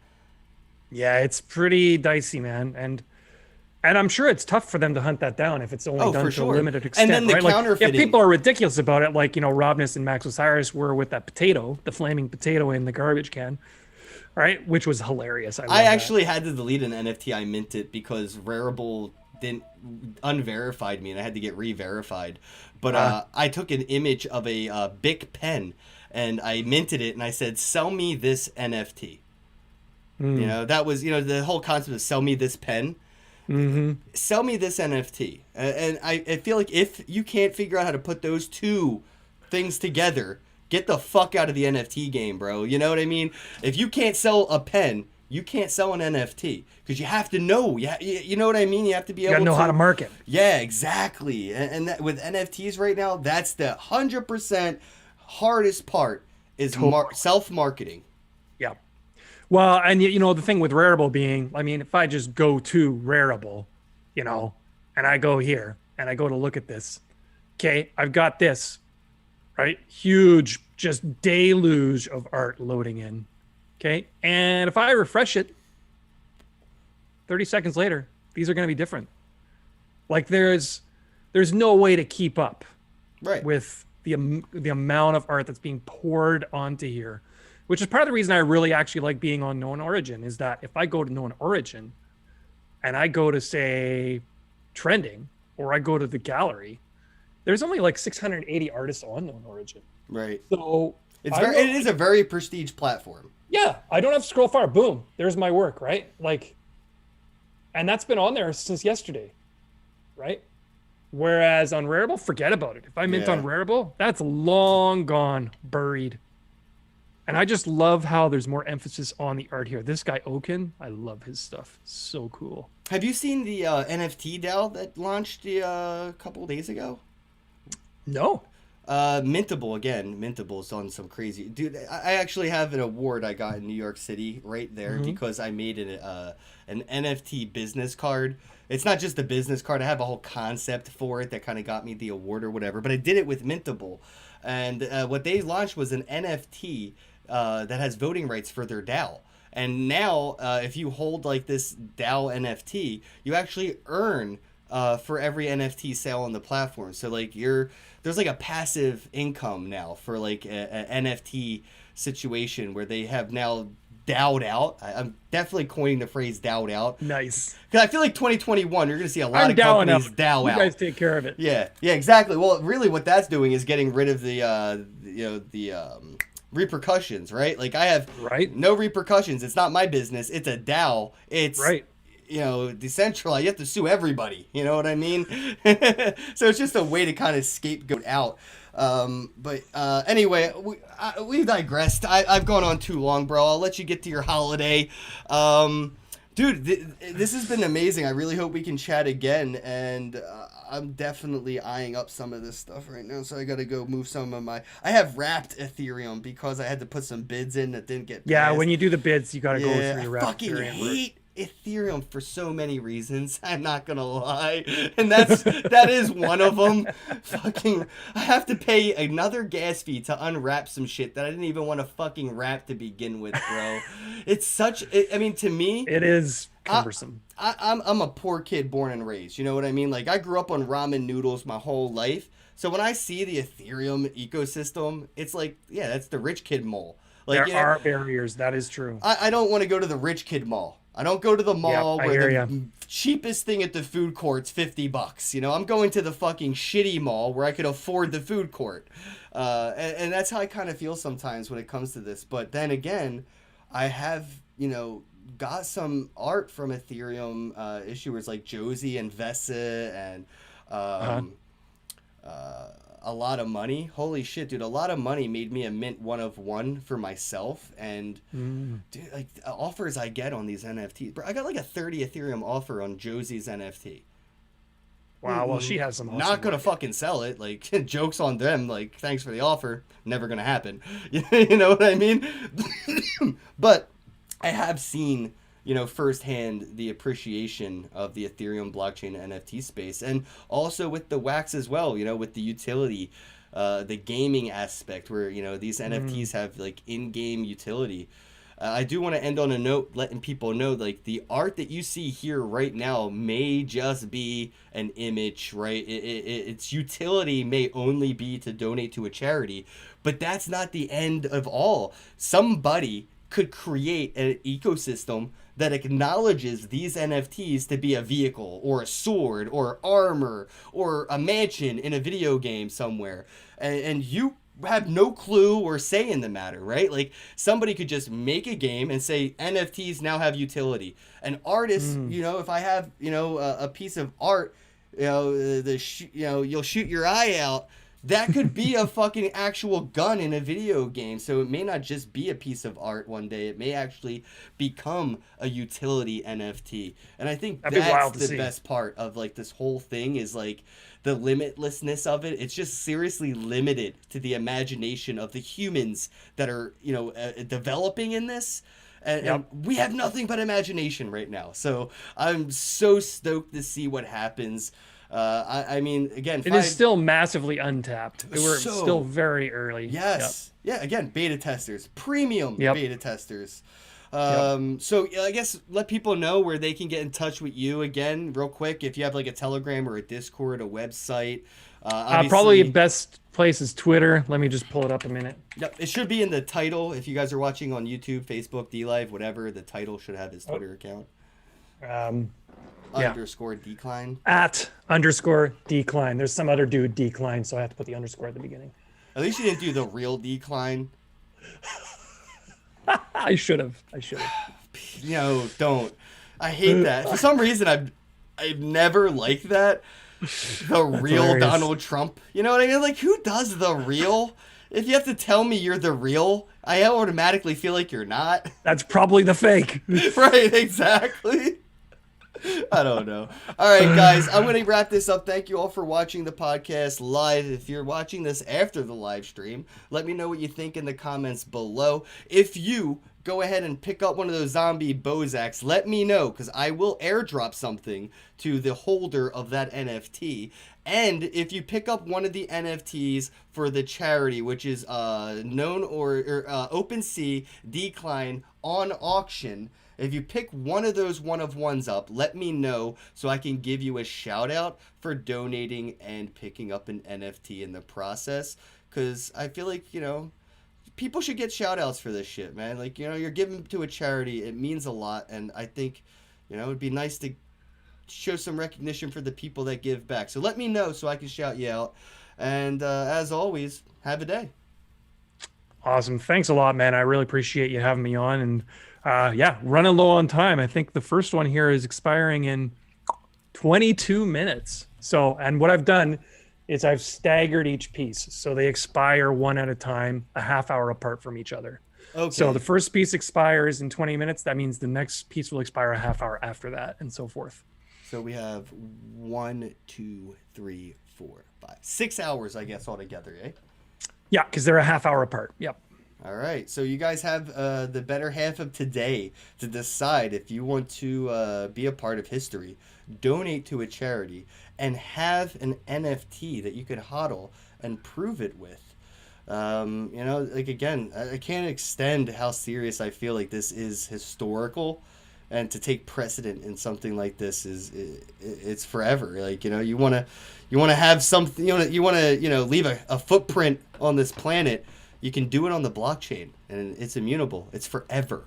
Yeah, it's pretty dicey, man. And I'm sure it's tough for them to hunt that down if it's only done to a limited extent. And then the right? Like, counterfeiting. if people are ridiculous about it, like, Robness and Max Osiris were with that potato, the flaming potato in the garbage can, right? Which was hilarious. I actually had to delete an NFT I minted because Rarible didn't unverified me and I had to get re-verified. But I took an image of a Bic pen and I minted it and I said, sell me this NFT. That was, the whole concept of sell me this pen. Sell me this NFT. And I feel like if you can't figure out how to put those two things together, get the fuck out of the NFT game, bro. You know what I mean? If you can't sell a pen, you can't sell an NFT because you have to know. You know what I mean? You have to be able to know how to market. Yeah, exactly. And that, with NFTs right now, that's the 100% hardest part is self-marketing. Yeah. Well, and the thing with Rarible being, I mean, if I just go to Rarible, and I go here and I go to look at this, okay, I've got this, right? Huge, just deluge of art loading in. Okay. And if I refresh it 30 seconds later, these are going to be different. Like there's no way to keep up with the amount of art that's being poured onto here, which is part of the reason I really actually like being on Known Origin is that if I go to Known Origin and I go to say trending or I go to the gallery, there's only like 680 artists on Known Origin. Right. So it is a very prestige platform. Yeah, I don't have to scroll far. Boom, there's my work, right? Like, and that's been on there since yesterday, right? Whereas on Rarible, forget about it. If I mint on Rarible, that's long gone, buried. And I just love how there's more emphasis on the art here. This guy, Oaken, I love his stuff. So cool. Have you seen the NFT DAO that launched a couple of days ago? No. Mintable again. Mintable's on some crazy dude. I actually have an award I got in New York City right there because I made an NFT business card. It's not just a business card. I have a whole concept for it that kind of got me the award or whatever. But I did it with Mintable, and what they launched was an NFT that has voting rights for their DAO. And now, if you hold like this DAO NFT, you actually earn for every NFT sale on the platform. So like there's like a passive income now for like a NFT situation where they have now DAO'd out. I'm definitely coining the phrase DAO'd out. Nice. Because I feel like 2021, you're going to see a lot of companies DAO out. You guys take care of it. Yeah, exactly. Well, really what that's doing is getting rid of the repercussions, right? Like I have no repercussions. It's not my business. It's a DAO. It's decentralized. You have to sue everybody. You know what I mean? So it's just a way to kind of scapegoat out. But anyway, we digressed. I've gone on too long, bro. I'll let you get to your holiday. Dude, this has been amazing. I really hope we can chat again. And I'm definitely eyeing up some of this stuff right now. So I got to go move some of I have wrapped Ethereum because I had to put some bids in that didn't get Yeah, passed. when you do the bids, you got to go through your wrapped Ethereum. Ethereum. Hate Ethereum for so many reasons. I'm not gonna lie, and that is one of them. Fucking, I have to pay another gas fee to unwrap some shit that I didn't even want to fucking wrap to begin with, bro. It's I mean, to me, it is cumbersome. I'm a poor kid born and raised. You know what I mean? Like I grew up on ramen noodles my whole life. So when I see the Ethereum ecosystem, it's like, yeah, that's the rich kid mall. Like, there are barriers. That is true. I don't want to go to the rich kid mall. I don't go to the mall where the cheapest thing at the food court's $50. You know, I'm going to the fucking shitty mall where I could afford the food court. And that's how I kind of feel sometimes when it comes to this. But then again, I have, got some art from Ethereum issuers like Josie and Vesa and a lot of money. Holy shit, dude. A lot of money made me a mint 1 of 1 for myself. And dude, like offers I get on these NFTs. Bro, I got like a 30 Ethereum offer on Josie's NFT. Wow, well, she has some awesome Not gonna fucking sell it. Like, joke's on them. Like, thanks for the offer. Never gonna happen. You know what I mean? But I have seen, firsthand the appreciation of the Ethereum blockchain NFT space, and also with the wax as well, with the utility, the gaming aspect where, these NFTs have like in-game utility. I do want to end on a note letting people know, like, the art that you see here right now may just be an image, right? Its utility may only be to donate to a charity, but that's not the end of all. Somebody could create an ecosystem that acknowledges these NFTs to be a vehicle or a sword or armor or a mansion in a video game somewhere. And you have no clue or say in the matter, right? Like somebody could just make a game and say NFTs now have utility. An artist, if I have, a piece of art, you'll shoot your eye out. That could be a fucking actual gun in a video game. So it may not just be a piece of art one day. It may actually become a utility NFT. And I think that's the best part of like this whole thing is like the limitlessness of it. It's just seriously limited to the imagination of the humans that are, developing in this. And we have nothing but imagination right now. So I'm so stoked to see what happens. I mean, again, it is still massively untapped. We're still very early. Yes. Yeah. Again, beta testers, premium beta testers. So I guess let people know where they can get in touch with you again, real quick. If you have like a Telegram or a Discord, a website. Probably the best place is Twitter. Let me just pull it up a minute. Yep, it should be in the title. If you guys are watching on YouTube, Facebook, DLive, whatever, the title should have his Twitter account. Underscore decline. @_ decline. There's some other dude decline, so I have to put the underscore at the beginning. At least you didn't do the real decline. I should have. Don't. I hate that. For some reason, I've never liked that. The real hilarious. Donald Trump. You know what I mean? Like, who does the real? If you have to tell me you're the real, I automatically feel like you're not. That's probably the fake. Right, exactly. I don't know. All right, guys, I'm going to wrap this up. Thank you all for watching the podcast live. If you're watching this after the live stream, let me know what you think in the comments below. If you go ahead and pick up one of those zombie Bozaks, let me know, because I will airdrop something to the holder of that NFT. And if you pick up one of the NFTs for the charity, which is known or OpenSea Decline on auction, If you pick one of those one of ones up, let me know so I can give you a shout out for donating and picking up an NFT in the process. Because I feel like, people should get shout outs for this shit, man. Like, you're giving to a charity. It means a lot. And I think, it'd be nice to show some recognition for the people that give back. So let me know so I can shout you out. And as always, have a day. Awesome. Thanks a lot, man. I really appreciate you having me on. And running low on time. I think the first one here is expiring in 22 minutes. So, and what I've done is I've staggered each piece. So they expire one at a time, a half hour apart from each other. Okay. So the first piece expires in 20 minutes. That means the next piece will expire a half hour after that, and so forth. So we have 1, 2, 3, 4, 5, 6 hours, I guess, altogether, eh? Yeah, because they're a half hour apart. Yep. All right. So you guys have the better half of today to decide if you want to be a part of history, donate to a charity, and have an NFT that you could hodl and prove it with. Again, I can't extend how serious I feel like this is historical, and to take precedent in something like this it's forever. Like, you want to have something, you want to leave a footprint on this planet. You can do it on the blockchain, and it's immutable. It's forever.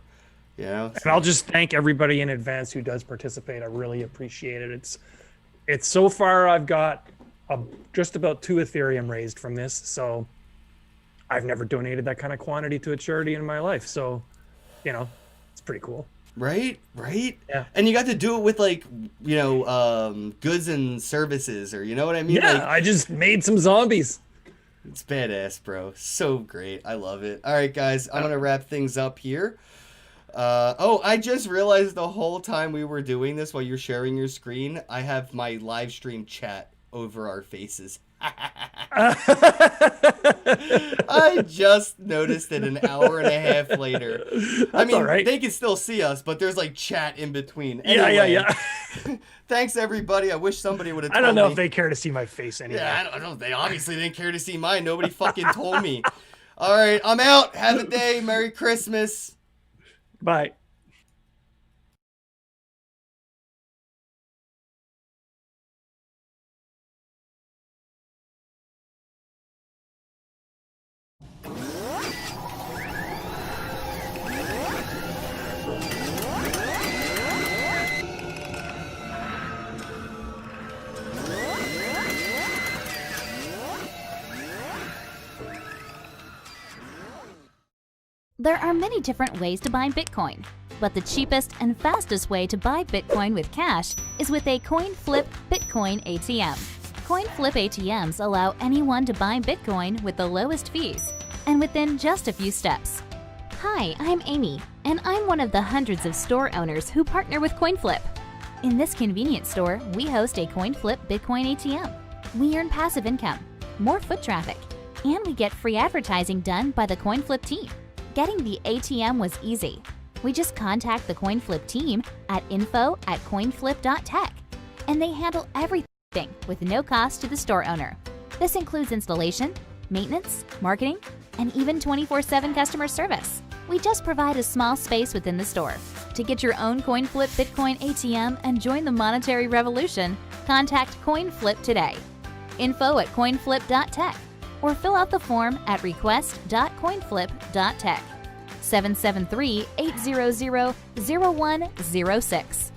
So. And I'll just thank everybody in advance who does participate. I really appreciate it. It's so far I've got just about 2 Ethereum raised from this. So I've never donated that kind of quantity to a charity in my life. So, it's pretty cool. Right? Yeah. And you got to do it with goods and services, or you know what I mean? Yeah, I just made some zombies. It's badass, bro. So great. I love it. All right, guys, I'm going to wrap things up here. I just realized the whole time we were doing this while you're sharing your screen, I have my live stream chat over our faces. I just noticed it an hour and a half later. All right. They can still see us, but there's chat in between. Anyway, yeah. Thanks, everybody. I wish somebody would have told me. I don't know if they care to see my face anyway. Yeah, I don't know. They obviously didn't care to see mine. Nobody fucking told me. All right, I'm out. Have a day. Merry Christmas. Bye. There are many different ways to buy Bitcoin, but the cheapest and fastest way to buy Bitcoin with cash is with a coin flip Bitcoin ATM. Coin flip ATMs allow anyone to buy Bitcoin with the lowest fees and within just a few steps. Hi, I'm Amy, and I'm one of the hundreds of store owners who partner with CoinFlip. In this convenience store, we host a CoinFlip Bitcoin ATM. We earn passive income, more foot traffic, and we get free advertising done by the CoinFlip team. Getting the ATM was easy. We just contact the CoinFlip team at info@coinflip.tech, and they handle everything with no cost to the store owner. This includes installation, maintenance, marketing, and even 24/7 customer service. We just provide a small space within the store. To get your own CoinFlip Bitcoin ATM and join the monetary revolution, contact CoinFlip today. info@coinflip.tech, or fill out the form at request.coinflip.tech. 773-800-0106.